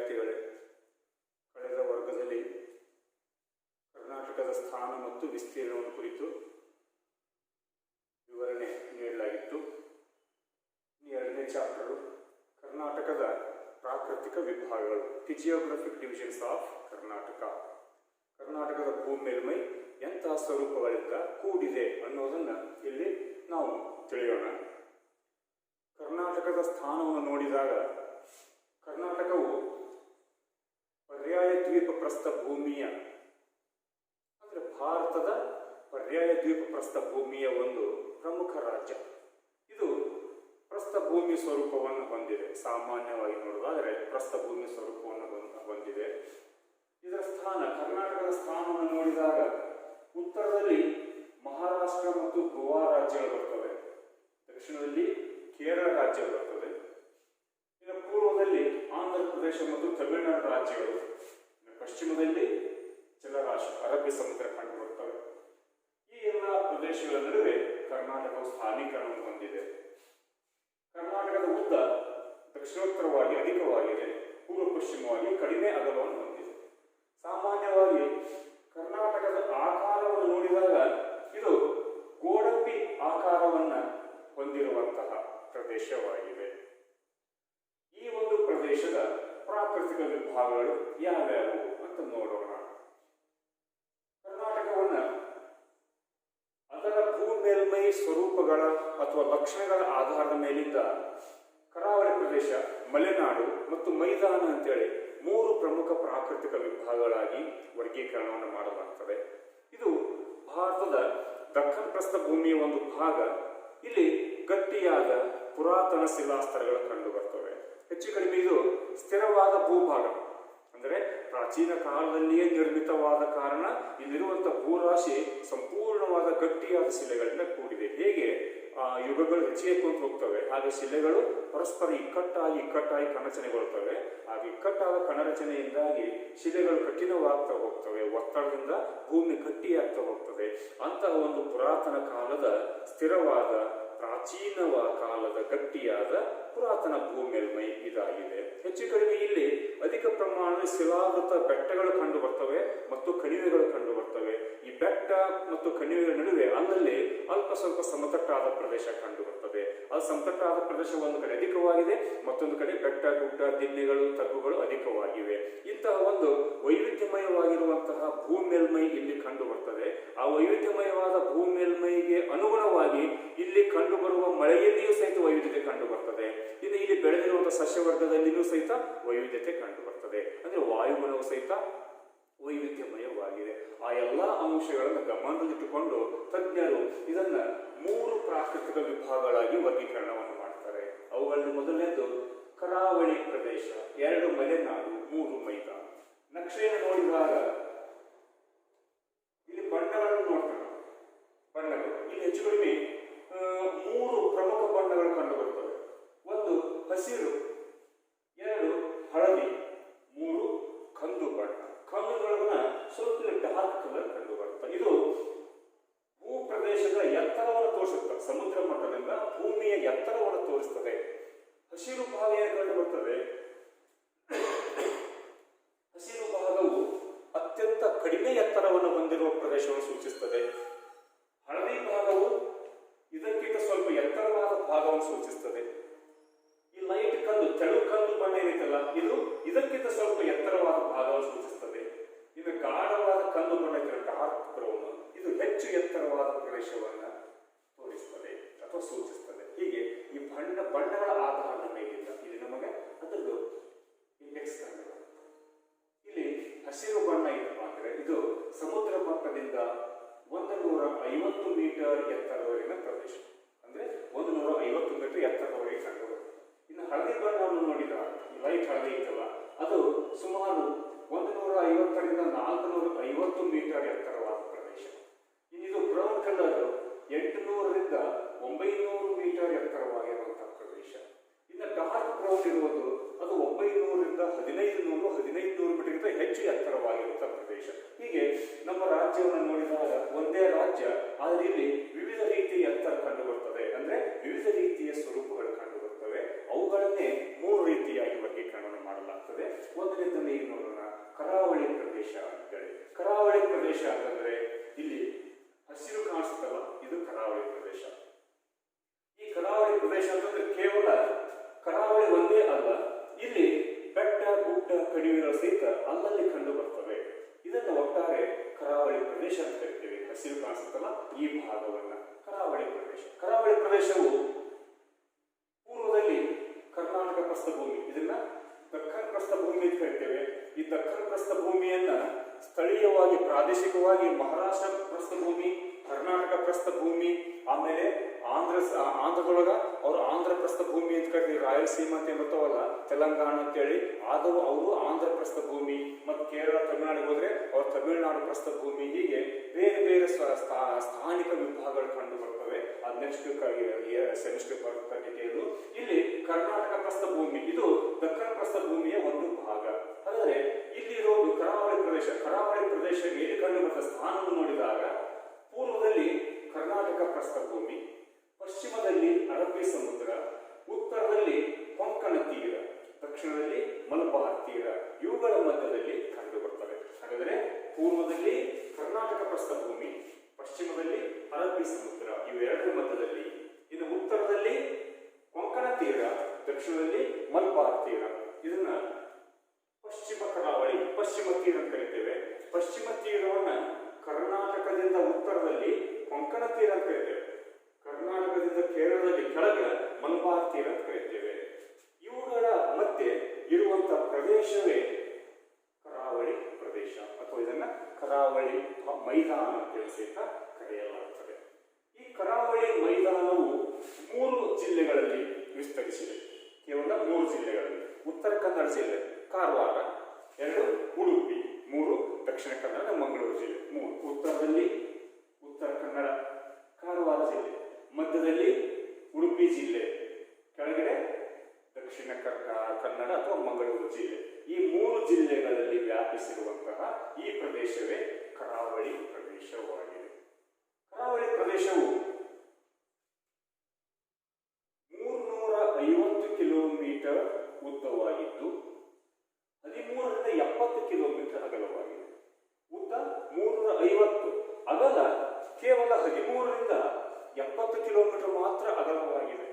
ವಿದ್ಯಾರ್ಥಿಗಳೇ, ಕಳೆದ ವರ್ಗದಲ್ಲಿ ಕರ್ನಾಟಕದ ಸ್ಥಾನ ಮತ್ತು ವಿಸ್ತೀರ್ಣವನ್ನು ಕುರಿತು ವಿವರಣೆ ನೀಡಲಾಗಿತ್ತು. ಎರಡನೇ ಚಾಪ್ಟರು ಕರ್ನಾಟಕದ ಪ್ರಾಕೃತಿಕ ವಿಭಾಗಗಳು, the geographic divisions of Karnataka. ಕರ್ನಾಟಕದ ಭೂಮೇಲ್ಮೈ ಎಂತಹ ಸ್ವರೂಪಗಳಿಂದ ಕೂಡಿದೆ ಅನ್ನೋದನ್ನು ಇಲ್ಲಿ ನಾವು ತಿಳಿಯೋಣ. ಕರ್ನಾಟಕದ ಸ್ಥಾನವನ್ನು ನೋಡಿದಾಗ ಕರ್ನಾಟಕವು ಪರ್ಯಾಯ ದ್ವೀಪ ಪ್ರಸ್ಥ ಭೂಮಿಯ ಅಂದರೆ ಭಾರತದ ಪರ್ಯಾಯ ದ್ವೀಪ ಪ್ರಸ್ಥ ಭೂಮಿಯ ಒಂದು ಪ್ರಮುಖ ರಾಜ್ಯ. ಇದು ಪ್ರಸ್ಥಭೂಮಿ ಸ್ವರೂಪವನ್ನು ಹೊಂದಿದೆ. ಸಾಮಾನ್ಯವಾಗಿ ನೋಡುವುದಾದರೆ ಪ್ರಸ್ಥಭೂಮಿ ಸ್ವರೂಪವನ್ನು ಹೊಂದಿದೆ. ಇದರ ಸ್ಥಾನ, ಕರ್ನಾಟಕದ ಸ್ಥಾನವನ್ನು ನೋಡಿದಾಗ ಉತ್ತರದಲ್ಲಿ ಮಹಾರಾಷ್ಟ್ರ ಮತ್ತು ಗೋವಾ ರಾಜ್ಯಗಳು ಬರ್ತವೆ, ದಕ್ಷಿಣದಲ್ಲಿ ಕೇರಳ ರಾಜ್ಯ ಬರ್ತದೆ, ಇನ್ನು ಪೂರ್ವದಲ್ಲಿ ಆಂಧ್ರ ಪ್ರದೇಶ ಮತ್ತು ತಮಿಳುನಾಡು ರಾಜ್ಯಗಳು, ಪಶ್ಚಿಮದಲ್ಲಿ ಜಲರಾಶಿ ಅರಬ್ಬಿ ಸಮುದ್ರ ಕಂಡು ಬರ್ತವೆ. ಈ ಎಲ್ಲ ಪ್ರದೇಶಗಳ ನಡುವೆ ಕರ್ನಾಟಕವು ಸ್ಥಾನೀಕರಣವನ್ನು ಹೊಂದಿದೆ. ಕರ್ನಾಟಕದ ಉದ್ದ ದಕ್ಷಿಣೋತ್ತರವಾಗಿ ಅಧಿಕವಾಗಿದೆ, ಪೂರ್ವ ಪಶ್ಚಿಮವಾಗಿ ಕಡಿಮೆ ಅಗಲವನ್ನು ಹೊಂದಿದೆ. ಸಾಮಾನ್ಯವಾಗಿ ಕರ್ನಾಟಕದ ಆಕಾರವನ್ನು ನೋಡಿದಾಗ ಇದು ಗೋಡಂಬಿ ಆಕಾರವನ್ನು ಹೊಂದಿರುವಂತಹ ಪ್ರದೇಶವಾಗಿದೆ. ಈ ಒಂದು ಪ್ರದೇಶದ ಪ್ರಾಕೃತಿಕ ವಿಭಾಗಗಳು ಯಾವ್ಯಾವು ಅಂತ ನೋಡೋಣ. ಕರ್ನಾಟಕವನ್ನು ಅದರ ಭೂಮೇಲ್ಮೈ ಸ್ವರೂಪಗಳ ಅಥವಾ ಲಕ್ಷಣಗಳ ಆಧಾರದ ಮೇಲಿಂದ ಕರಾವಳಿ ಪ್ರದೇಶ, ಮಲೆನಾಡು ಮತ್ತು ಮೈದಾನ ಅಂತೇಳಿ ಮೂರು ಪ್ರಮುಖ ಪ್ರಾಕೃತಿಕ ವಿಭಾಗಗಳಾಗಿ ವರ್ಗೀಕರಣವನ್ನು ಮಾಡಲಾಗ್ತದೆ. ಇದು ಭಾರತದ ದಕ್ಕನ್ ಪ್ರಸ್ಥಭೂಮಿಯ ಒಂದು ಭಾಗ. ಇಲ್ಲಿ ಗಟ್ಟಿಯಾದ ಪುರಾತನ ಶಿಲಾಸ್ತರಗಳು ಕಂಡು ಬರ್ತವೆ. ಹೆಚ್ಚು ಕಡಿಮೆ ಇದು ಸ್ಥಿರವಾದ ಭೂಭಾಗ, ಅಂದರೆ ಪ್ರಾಚೀನ ಕಾಲದಲ್ಲಿಯೇ ನಿರ್ಮಿತವಾದ ಕಾರಣ ಇಲ್ಲಿರುವಂತಹ ಭೂರಾಶಿ ಸಂಪೂರ್ಣವಾದ ಗಟ್ಟಿಯಾದ ಶಿಲೆಗಳಿಂದ ಕೂಡಿದೆ. ಹೇಗೆ ಯುಗಗಳು ಹೆಚ್ಚಿಗೆಕೊಂಡು ಹೋಗ್ತವೆ ಹಾಗೆ ಶಿಲೆಗಳು ಪರಸ್ಪರ ಇಕ್ಕಟ್ಟಾಗಿ ಕಣರಚನೆಗೊಳ್ತವೆ. ಹಾಗೆ ಇಕ್ಕಟ್ಟಾದ ಕಣರಚನೆಯಿಂದಾಗಿ ಶಿಲೆಗಳು ಕಠಿಣವಾಗ್ತಾ ಹೋಗ್ತವೆ, ಒತ್ತಡದಿಂದ ಭೂಮಿ ಗಟ್ಟಿಯಾಗ್ತಾ ಹೋಗ್ತದೆ. ಅಂತಹ ಒಂದು ಪುರಾತನ ಕಾಲದ ಸ್ಥಿರವಾದ ಪ್ರಾಚೀನ ಕಾಲದ ಗಟ್ಟಿಯಾದ ಪುರಾತನ ಭೂಮೇಲ್ಮೈ ಇದಾಗಿದೆ. ಹೆಚ್ಚು ಕಡಿಮೆ ಇಲ್ಲಿ ಅಧಿಕ ಪ್ರಮಾಣದ ಶಿಲಾವೃತ ಬೆಟ್ಟಗಳು ಕಂಡು ಬರ್ತವೆ ಮತ್ತು ಕಣಿವೆಗಳು ಕಂಡು ಬರ್ತವೆ. ಈ ಬೆಟ್ಟ ಮತ್ತು ಕಣಿವೆಗಳ ನಡುವೆ ಅಲ್ಲಲ್ಲಿ ಅಲ್ಪ ಸ್ವಲ್ಪ ಸಮತಟ್ಟಾದ ಪ್ರದೇಶ ಕಂಡು ಬರ್ತದೆ. ಆ ಸಮತಟ್ಟಾದ ಪ್ರದೇಶ ಒಂದು ಕಡೆ ಅಧಿಕವಾಗಿದೆ, ಮತ್ತೊಂದು ಕಡೆ ಬೆಟ್ಟ, ಗುಡ್ಡ, ದಿಣ್ಣೆಗಳು, ತಗ್ಗುಗಳು ಅಧಿಕವಾಗಿವೆ. ಇಂತಹ ಒಂದು ವೈವಿಧ್ಯಮಯವಾಗಿರುವಂತಹ ಭೂಮೇಲ್ಮೈ ಇಲ್ಲಿ ಕಂಡು ಬರ್ತದೆ. ಆ ವೈವಿಧ್ಯಮಯವಾದ ಭೂಮೇಲ್ಮೈಗೆ ಅನುಗುಣವಾಗಿ ಇಲ್ಲಿ ಕಂಡು ಬರುವ ಮಳೆಯಲ್ಲಿಯೂ ಸಹಿತ ವೈವಿಧ್ಯತೆ ಕಂಡು ಬರ್ತದೆ. ಇನ್ನು ಇಲ್ಲಿ ಬೆಳೆದಿರುವಂತಹ ಸಸ್ಯವರ್ಗದಲ್ಲಿಯೂ ಸಹಿತ ವೈವಿಧ್ಯತೆ ಕಂಡು ಬರ್ತದೆ. ಅಂದ್ರೆ ವಾಯುಗುಣವು ಸಹಿತ ವೈವಿಧ್ಯಮಯವಾಗಿದೆ. ಆ ಎಲ್ಲಾ ಅಂಶಗಳನ್ನು ಗಮನದಲ್ಲಿಟ್ಟುಕೊಂಡು ತಜ್ಞರು ಇದನ್ನ ಮೂರು ಪ್ರಾಕೃತಿಕ ವಿಭಾಗಗಳಾಗಿ ವರ್ಗೀಕರಣವನ್ನು ಮಾಡ್ತಾರೆ. ಅವುಗಳಲ್ಲಿ ಮೊದಲನೇದು ಕರಾವಳಿ ಪ್ರದೇಶ, ಎರಡು ಮಲೆನಾಡು, ಮೂರು ಮೈದಾನ. ನಕ್ಷೆಯನ್ನು ನೋಡಿದಾಗ ಇಲ್ಲಿ ಬಣ್ಣಗಳನ್ನು ನೋಡ್ತಾರೆ. ಬಣ್ಣಗಳು ಇಲ್ಲಿ ಹೆಚ್ಚು ಕಡಿಮೆ ಮೂರು ಪ್ರಮುಖ ಬಣ್ಣಗಳು ಕಂಡು ಬರ್ತವೆ. ಒಂದು ಹಸಿರು, ಎರಡು ಹಳದಿ, ಮೂರು ಕಂದು ಬಣ್ಣ. ಕಂದುಗಳನ್ನ ಸ್ವಲ್ಪ ಡಾರ್ಕ್ ಕಲರ್ ಕಂಡು ಬರುತ್ತೆ. ಇದು ಭೂ ಪ್ರದೇಶದ ಎತ್ತರವನ್ನು ತೋರಿಸುತ್ತದೆ. ಸಮುದ್ರ ಮಟ್ಟದಿಂದ ಭೂಮಿಯ ಎತ್ತರವನ್ನು ತೋರಿಸ್ತದೆ. ಹಸಿರು ಭಾಗ ಏನು ಕಂಡು ಬರ್ತದೆ? ಹಸಿರು ಭಾಗವು ಅತ್ಯಂತ ಕಡಿಮೆ ಎತ್ತರವನ್ನು ಹೊಂದಿರುವ ಪ್ರದೇಶವನ್ನು ಸೂಚಿಸುತ್ತದೆ. ಹಳದಿ ಭಾಗವು ಇದಕ್ಕಿಂತ ಸ್ವಲ್ಪ ಎತ್ತರವಾದ ಭಾಗವನ್ನು ಸೂಚಿಸುತ್ತದೆ. ಈ ಲೈಟ್ ಕಂದು, ತೆಳು ಕಂದು ಬಣ್ಣ ಏನೈತಲ್ಲ, ಇದು ಇದಕ್ಕಿಂತ ಸ್ವಲ್ಪ ಎತ್ತರವಾದ ಭಾಗವನ್ನು ಸೂಚಿಸುತ್ತದೆ. ಇದು ಗಾಢವಾದ ಕಂದು ಬಣ್ಣ ಇದರ ಡಾರ್ಕ್ ಬ್ರೌನ್, ಇದು ಹೆಚ್ಚು ಎತ್ತರವಾದ ಪ್ರದೇಶವನ್ನ ತೋರಿಸುತ್ತದೆ ಅಥವಾ ಸೂಚಿಸುತ್ತದೆ. ಹೀಗೆ ಈ ಬಣ್ಣಗಳ ಆಧಾರದ ಮೇಲಿಂದ ಇಲ್ಲಿ ನಮಗೆ ಅದರದ್ದು ಇಂಡೆಕ್ಸ್ ಕಂಡು ಬರುತ್ತೆ. ಇಲ್ಲಿ ಹಸಿರು ಬಣ್ಣ ಏನಪ್ಪ ಅಂದ್ರೆ ಇದು ಸಮುದ್ರ ಮಟ್ಟದಿಂದ 150 ಮೀಟರ್ ಎತ್ತರವರೆಗಿನ ಪ್ರದೇಶ, ಅಂದ್ರೆ 150 ಮೀಟರ್ ಎತ್ತರದವರೆಗೆ ಕಂಡು ಬರುತ್ತೆ. ಇನ್ನು ಹಳದಿ ಬಣ್ಣವನ್ನು ನೋಡಿದಾಗ ಲೈಟ್ ಹಳದಿ ಇತ್ತಲ್ಲ, ಅದು ಸುಮಾರು 150ರಿಂದ 450 ಮೀಟರ್ ಎತ್ತರವಾದ ಪ್ರದೇಶ. ಇದು ಬ್ರೌನ್ ಕಲರ್ 800ರಿಂದ 900 ಮೀಟರ್ ಎತ್ತರವಾಗಿರುವಂತಹ ಪ್ರದೇಶ. ಇನ್ನು ಡಾರ್ಕ್ ಬ್ರೌನ್ ಇರುವುದು ಅದು 900ರಿಂದ 1500 ಮೀಟರ್ಗಿಂತ ಹೆಚ್ಚು ಎತ್ತರವಾಗಿರುವಂತಹ ಪ್ರದೇಶ. ಹೀಗೆ ನಮ್ಮ ರಾಜ್ಯವನ್ನು ನೋಡಿದಾಗ ಒಂದೇ ರಾಜ್ಯ, ಆದರೆ ಇಲ್ಲಿ ವಿವಿಧ ರೀತಿಯ ಎತ್ತರ ಕಂಡು ಕರಾವಳಿ ಪ್ರದೇಶ ಅಂತ ಕರಿತೇವೆ. ಹಸಿರು ಕಾಣಿಸುತ್ತಲ್ಲ ಈ ಭಾಗವನ್ನ ಕರಾವಳಿ ಪ್ರದೇಶ. ಕರಾವಳಿ ಪ್ರದೇಶವು ಪೂರ್ವದಲ್ಲಿ ಕರ್ನಾಟಕ ಪ್ರಸ್ಥಭೂಮಿ, ಇದನ್ನ ದಕ್ಕನ್ ಪ್ರಸ್ಥಭೂಮಿ ಅಂತ ಕರಿತೇವೆ. ಈ ದಕ್ಕನ್ ಪ್ರಸ್ಥಭೂಮಿಯನ್ನ ಸ್ಥಳೀಯವಾಗಿ ಪ್ರಾದೇಶಿಕವಾಗಿ ಮಹಾರಾಷ್ಟ್ರ ಪ್ರಸ್ಥಭೂಮಿ, ಕರ್ನಾಟಕ ಪ್ರಸ್ಥಭೂಮಿ, ಆಮೇಲೆ ಆಂಧ್ರದೊಳಗ ಅವರು ಆಂಧ್ರ ಪ್ರಸ್ಥಭೂಮಿ ಅಂತ ಕರಿತೀವಿ. ರಾಯಲಸೀಮಾ ಅಂತ ಬರ್ತಾವಲ್ಲ, ತೆಲಂಗಾಣ ಅಂತೇಳಿ ಆದವು ಅವರು ಆಂಧ್ರ ಪ್ರಸ್ಥಭೂಮಿ. ಮತ್ತು ಕೇರಳ ತಮಿಳುನಾಡಿಗೆ ಹೋದ್ರೆ ಅವ್ರು ತಮಿಳುನಾಡು ಪ್ರಸ್ಥಭೂಮಿ. ಹೀಗೆ ಬೇರೆ ಬೇರೆ ಸ್ಥಾನಿಕ ವಿಭಾಗಗಳು ಕಂಡು ಬರ್ತವೆ. ಅದು ನೆಕ್ಸ್ಟ್ ಸೆಮಿಸ್ಟರ್ ಡಿಟೇಲು. ಇಲ್ಲಿ ಕರ್ನಾಟಕ ಪ್ರಸ್ಥಭೂಮಿ ಇದು ದಕ್ಕನ್ ಪ್ರಸ್ಥಭೂಮಿಯ ಒಂದು ಭಾಗ. ಹಾಗಾದ್ರೆ ಇಲ್ಲಿರೋದು ಕರಾವಳಿ ಪ್ರದೇಶ. ಕರಾವಳಿ ಪ್ರದೇಶ ಎಲ್ಲಿ ಕಂಡು ಬರ್ತದೆ ಸ್ಥಾನವನ್ನು ನೋಡಿದಾಗ ಪೂರ್ವದಲ್ಲಿ ಕರ್ನಾಟಕ ಪ್ರಸ್ಥಭೂಮಿ, ಪಶ್ಚಿಮದಲ್ಲಿ ಅರಬ್ಬಿ ಸಮುದ್ರ, ಉತ್ತರದಲ್ಲಿ ಕೊಂಕಣ ತೀರ, ದಕ್ಷಿಣದಲ್ಲಿ ಮಲಬಾರ್ ತೀರ, ಇವುಗಳ ಮಧ್ಯದಲ್ಲಿ ಕಂಡು ಬರ್ತವೆ. ಹಾಗಾದರೆ ಪೂರ್ವದಲ್ಲಿ ಕರ್ನಾಟಕ ಪ್ರಸ್ಥಭೂಮಿ, ಪಶ್ಚಿಮದಲ್ಲಿ ಅರಬ್ಬಿ ಸಮುದ್ರ, ಇವೆರಡರ ಮಧ್ಯದಲ್ಲಿ. ಇನ್ನು ಉತ್ತರದಲ್ಲಿ ಕೊಂಕಣ ತೀರ, ದಕ್ಷಿಣದಲ್ಲಿ ಮಲಬಾರ್ ತೀರ. ಇದನ್ನ ಪಶ್ಚಿಮ ಕರಾವಳಿ, ಪಶ್ಚಿಮ ತೀರ ಅಂತ ಕರಿತೇವೆ. ಪಶ್ಚಿಮ ತೀರವನ್ನ ಕರ್ನಾಟಕದಿಂದ ಉತ್ತರದಲ್ಲಿ ಕೊಂಕಣ ತೀರ ಅಂತ ಕರಿತೇವೆ. ಕರ್ನಾಟಕದಿಂದ ಕೇರಳದಲ್ಲಿ ಕೆಳಗೆ ಮಲಬಾರ್ ತೀರ ಅಂತ ಕರಿತೇವೆ. ಇವುಗಳ ಮಧ್ಯೆ ಇರುವಂತಹ ಪ್ರದೇಶವೇ ಕರಾವಳಿ ಪ್ರದೇಶ, ಅಥವಾ ಇದನ್ನ ಕರಾವಳಿ ಮೈದಾನ ಅಂತ ಸಹಿತ ಕರೆಯಲಾಗುತ್ತದೆ. ಈ ಕರಾವಳಿ ಮೈದಾನವು 3 ಜಿಲ್ಲೆಗಳಲ್ಲಿ ವಿಸ್ತರಿಸಿದೆ. ಕೇವಲ 3 ಜಿಲ್ಲೆಗಳಲ್ಲಿ: ಉತ್ತರ ಕನ್ನಡ ಜಿಲ್ಲೆ, ಕಾರವಾರ; 2 ಉಡುಪಿ; 3 ದಕ್ಷಿಣ ಕನ್ನಡ, ಮಂಗಳೂರು ಜಿಲ್ಲೆ. 3 ಉತ್ತರದಲ್ಲಿ ಉತ್ತರ ಕನ್ನಡ, ಕಾರವಾರ ಜಿಲ್ಲೆ; ಮಧ್ಯದಲ್ಲಿ ಉಡುಪಿ ಜಿಲ್ಲೆ; ಕೆಳಗಡೆ ದಕ್ಷಿಣ ಕನ್ನಡ ಅಥವಾ ಮಂಗಳೂರು ಜಿಲ್ಲೆ. ಈ 3 ಜಿಲ್ಲೆಗಳಲ್ಲಿ ವ್ಯಾಪಿಸಿರುವಂತಹ ಈ ಪ್ರದೇಶವೇ ಕರಾವಳಿ ಪ್ರದೇಶವಾಗಿದೆ. ಕರಾವಳಿ ಪ್ರದೇಶವು 350 ಕಿಲೋಮೀಟರ್ ಉದ್ದವಾಗಿದ್ದು 13ರಿಂದ 70 ಕಿಲೋಮೀಟರ್ ಅಗಲವಾಗಿದೆ. ಉದ್ದ 350, ಅಗಲ ಕೇವಲ 13ರಿಂದ 70 ಕಿಲೋಮೀಟರ್ ಮಾತ್ರ ಅಗಲವಾಗಿದೆ.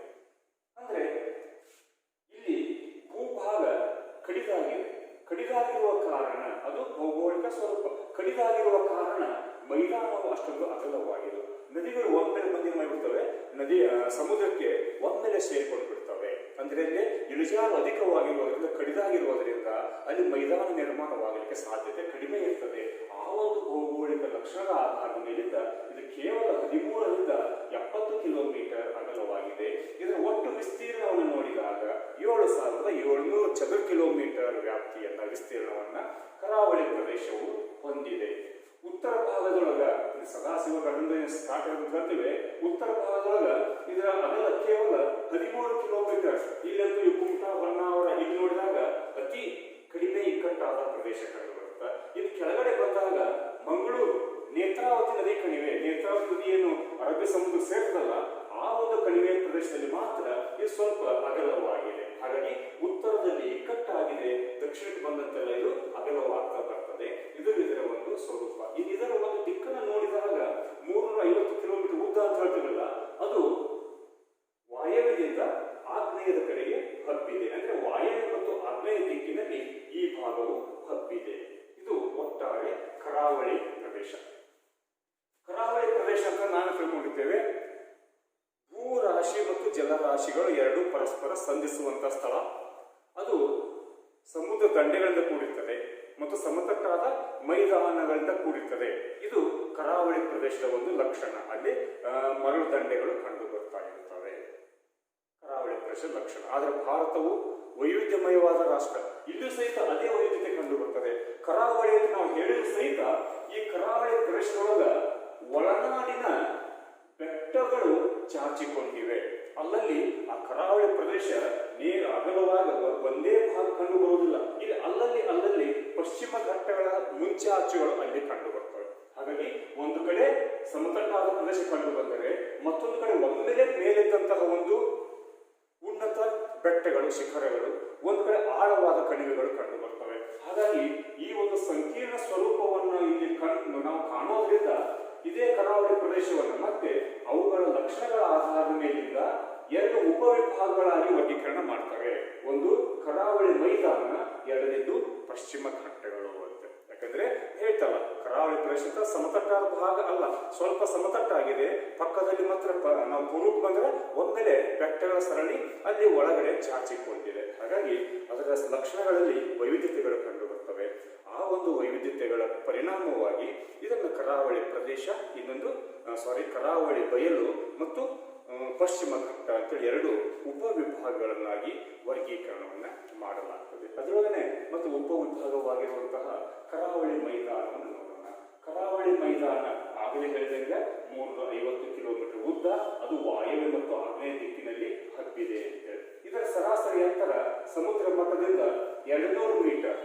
ಅಂದ್ರೆ ಇಲ್ಲಿ ಭೂಭಾಗ ಕಡಿದಾಗಿದೆ. ಕಡಿದಾಗಿರುವ ಕಾರಣ ಅದು ಭೌಗೋಳಿಕ ಸ್ವರೂಪ. ಕಡಿದಾಗಿರುವ ಕಾರಣ ಮೈದಾನವು ಅಷ್ಟೊಂದು ಅಗಲವಾಗಿದೆ. ನದಿಗಳು ಒಮ್ಮೆಲೆ ಬಂದಿನ ಮಾಡಿಬಿಡ್ತವೆ, ನದಿಯ ಸಮುದ್ರಕ್ಕೆ ಒಮ್ಮೆಲೆ ಸೇರಿಕೊಂಡು ಬಿಡ್ತವೆ. ಅಂದ್ರೆ ಇಲ್ಲಿ ಇಳಿಜಾರು ಅಧಿಕವಾಗಿರುವುದರಿಂದ, ಕಡಿದಾಗಿರುವುದರಿಂದ ಅಲ್ಲಿ ಮೈದಾನ ನಿರ್ಮಾಣವಾಗಲಿಕ್ಕೆ ಸಾಧ್ಯತೆ ಕಡಿಮೆ ಇರ್ತದೆ. ಆ ಒಂದು ಭೌಗೋಳಿಕ ಲಕ್ಷಣದ ಆಧಾರದ ಮೇಲಿಂದ ಇದು ಕೇವಲ 13ರಿಂದ 70 ಕಿಲೋಮೀಟರ್ ಅಗಲವಾಗಿದೆ. ಇದರ ಒಟ್ಟು ವಿಸ್ತೀರ್ಣವನ್ನು ನೋಡಿದಾಗ 7,700 ಚದರ ಕಿಲೋಮೀಟರ್ ವ್ಯಾಪ್ತಿಯನ್ನ, ವಿಸ್ತೀರ್ಣವನ್ನ ಕರಾವಳಿ ಪ್ರದೇಶವು ಹೊಂದಿದೆ. ಉತ್ತರ ಭಾಗದೊಳಗ ಸದಾಶಿವ ಗಂಧ ಸ್ಟಾರ್ಟ್ ಹೇಳ್ತಿವೆ. ಉತ್ತರ ಭಾಗದೊಳಗ ಇದರ ಅಗಲ ಕೇವಲ 13 ಕಿಲೋಮೀಟರ್. ಇಲ್ಲಂತೂ ಈ ಕುಮಟಾ, ಹೊನ್ನಾವರ ಇಲ್ಲಿ ನೋಡಿದಾಗ ಅತಿ ಕಡಿಮೆ ಇಕ್ಕಟ್ಟಾದ ಪ್ರದೇಶ ಕಂಡು ಬರುತ್ತೆ. ಇದು ಕೆಳಗಡೆ ಬಂದಾಗ ಮಂಗಳೂರು, ನೇತ್ರಾವತಿ ನದಿ ಕಣಿವೆ, ನೇತ್ರಾವತಿ ನದಿಯನ್ನು ಅರಬ್ಬಿ ಸಮುದ್ರ ಸೇರ್ತದಲ್ಲ, ಆ ಒಂದು ಕಣಿವೆ ಪ್ರದೇಶದಲ್ಲಿ ಮಾತ್ರ ಇದು ಸ್ವಲ್ಪ ಅಗಲವಾಗಿದೆ. ಹಾಗಾಗಿ ಉತ್ತರದಲ್ಲಿ ಇಕ್ಕಟ್ಟಾಗಿದೆ, ದಕ್ಷಿಣಕ್ಕೆ ಬಂದಂತೆಲ್ಲ ಇದು ಅಗಲವಾಗ್ತಾ ಬರ್ತದೆ. ಇದರ ಒಂದು ಸ್ವರೂಪ. ಇದರ ಒಂದು ದಿಕ್ಕನ್ನು ನೋಡಿದಾಗ 350 ಕಿಲೋಮೀಟರ್ ಉದ್ದ ಅಂತ ಹೇಳ್ತೀವಲ್ಲ, ಅದು ವಾಯವ್ಯದಿಂದ ಆಗ್ನೇಯದ ಕಡೆಗೆ ಹಬ್ಬಿದೆ. ಅಂದ್ರೆ ವಾಯವ್ಯ ಮತ್ತು ಆಗ್ನೇಯ ದಿಕ್ಕಿನಲ್ಲಿ ಈ ಭಾಗವು ಹಬ್ಬಿದೆ. ಇದು ಒಟ್ಟಾರೆ ಕರಾವಳಿ ಪ್ರದೇಶ. ಕರಾವಳಿ ಪ್ರದೇಶ ಅಂತ ನಾನು ತಿಳ್ಕೊಂಡಿದ್ದೇವೆ, ಭೂರಾಶಿ ಮತ್ತು ಜಲರಾಶಿಗಳು ಎರಡೂ ಪರಸ್ಪರ ಸಂಧಿಸುವಂತಹ ಸ್ಥಳ. ಅದು ಸಮುದ್ರ ದಂಡೆಗಳಿಂದ ಕೂಡಿರ್ತದೆ ಮತ್ತು ಸಮತಟ್ಟಾದ ಮೈದಾನಗಳಿಂದ ಕೂಡಿರ್ತದೆ. ಇದು ಕರಾವಳಿ ಪ್ರದೇಶದ ಒಂದು ಲಕ್ಷಣ. ಅಲ್ಲಿ ಮರಳು ದಂಡೆಗಳು ಕಂಡು ಬರ್ತಾ ಇರ್ತವೆ. ಕರಾವಳಿ ಪ್ರದೇಶದ ಲಕ್ಷಣ. ಆದರೆ ಭಾರತವು ವೈವಿಧ್ಯಮಯವಾದ ರಾಷ್ಟ್ರ. ಇಲ್ಲೂ ಸಹಿತ ಅದೇ ವೈವಿಧ್ಯತೆ ಕಂಡು ಬರ್ತದೆ. ಕರಾವಳಿ ಅಂತ ನಾವು ಹೇಳಿದ್ರು ಸಹಿತ ಈ ಕರಾವಳಿ ಪ್ರದೇಶದೊಳಗ ಒಳನಾಡಿನ ಬೆಟ್ಟಗಳು ಚಾಚಿಕೊಂಡಿವೆ. ಅಲ್ಲಲ್ಲಿ ಆ ಕರಾವಳಿ ಪ್ರದೇಶ ಅಗಲವಾಗ ಒಂದೇ ಭಾಗ ಕಂಡು ಬರುವುದಿಲ್ಲ. ಇಲ್ಲಿ ಅಲ್ಲಲ್ಲಿ ಪಶ್ಚಿಮ ಘಟ್ಟಗಳ ಮುಂಚಾಚುಗಳು ಅಲ್ಲಿ ಕಂಡು ಬರ್ತವೆ. ಹಾಗಾಗಿ ಒಂದು ಕಡೆ ಸಮತಟ್ಟಾದ ಪ್ರದೇಶ ಕಂಡು ಬಂದರೆ, ಮತ್ತೊಂದು ಕಡೆ ಒಮ್ಮೆಲೆ ಮೇಲೆದ್ದಂತಹ ಒಂದು ಉನ್ನತ ಬೆಟ್ಟಗಳು, ಶಿಖರಗಳು, ಒಂದು ಕಡೆ ಆಳವಾದ ಕಣಿವೆಗಳು ಕಂಡು ಬರ್ತವೆ. ಹಾಗಾಗಿ ಈ ಒಂದು ಸಂಕೀರ್ಣ ಸ್ವರೂಪವನ್ನು ಇಲ್ಲಿ ನಾವು ಕಾಣೋದ್ರಿಂದ ಇದೇ ಕರಾವಳಿ ಪ್ರದೇಶವನ್ನು ಮತ್ತೆ ಅವುಗಳ ಲಕ್ಷಣಗಳ ಆಧಾರದ ಮೇಲಿಂದ 2 ಉಪವಿಭಾಗಗಳಾಗಿ ವರ್ಗೀಕರಣ ಮಾಡ್ತವೆ. ಒಂದು ಕರಾವಳಿ ಮೈದಾನ, ಎರಡನೇದು ಪಶ್ಚಿಮ ಘಟ್ಟಗಳು ಅಂತ. ಯಾಕಂದ್ರೆ ಹೇಳ್ತಲ್ಲ, ಕರಾವಳಿ ಪ್ರದೇಶದ ಸಮತಟ್ಟಾದ ಭಾಗ ಅಲ್ಲ, ಸ್ವಲ್ಪ ಸಮತಟ್ಟಾಗಿದೆ. ಪಕ್ಕದಲ್ಲಿ ಮಾತ್ರ ನಾವು ಪೂರ್ವಕ್ಕೆ ಬಂದರೆ ಒಮ್ಮೆಲೆ ಬೆಟ್ಟಗಳ ಸರಣಿ ಅಲ್ಲಿ ಒಳಗಡೆ ಚಾಚಿಕೊಂಡಿದೆ. ಹಾಗಾಗಿ ಅದರ ಲಕ್ಷಣಗಳಲ್ಲಿ ವೈವಿಧ್ಯತೆಗಳು ಕಂಡು ಬರ್ತವೆ. ಆ ಒಂದು ವೈವಿಧ್ಯತೆಗಳ ಪರಿಣಾಮವಾಗಿ ಇದನ್ನು ಕರಾವಳಿ ಪ್ರದೇಶ, ಇನ್ನೊಂದು ಕರಾವಳಿ ಬಯಲು ಮತ್ತು ಪಶ್ಚಿಮ ಘಟ್ಟ ಅಂತೇಳಿ ಎರಡು ಉಪವಿಭಾಗಗಳನ್ನಾಗಿ ವರ್ಗೀಕರಣವನ್ನ ಮಾಡಲಾಗ್ತದೆ. ಅದರೊಳಗನೆ ಮತ್ತು ಉಪವಿಭಾಗವಾಗಿರುವಂತಹ ಕರಾವಳಿ ಮೈದಾನವನ್ನು ನೋಡೋಣ. ಕರಾವಳಿ ಮೈದಾನ ಆಗಲೇ ಹೇಳಿದಂಗೆ 350 ಕಿಲೋಮೀಟರ್ ಉದ್ದ, ಅದು ವಾಯವ್ಯ ಮತ್ತು ಆಗ್ನೇಯ ದಿಕ್ಕಿನಲ್ಲಿ ಹಬ್ಬಿದೆ ಅಂತೇಳಿ. ಇದರ ಸರಾಸರಿ ಎತ್ತರ ಸಮುದ್ರ ಮಟ್ಟದಿಂದ 200 ಮೀಟರ್.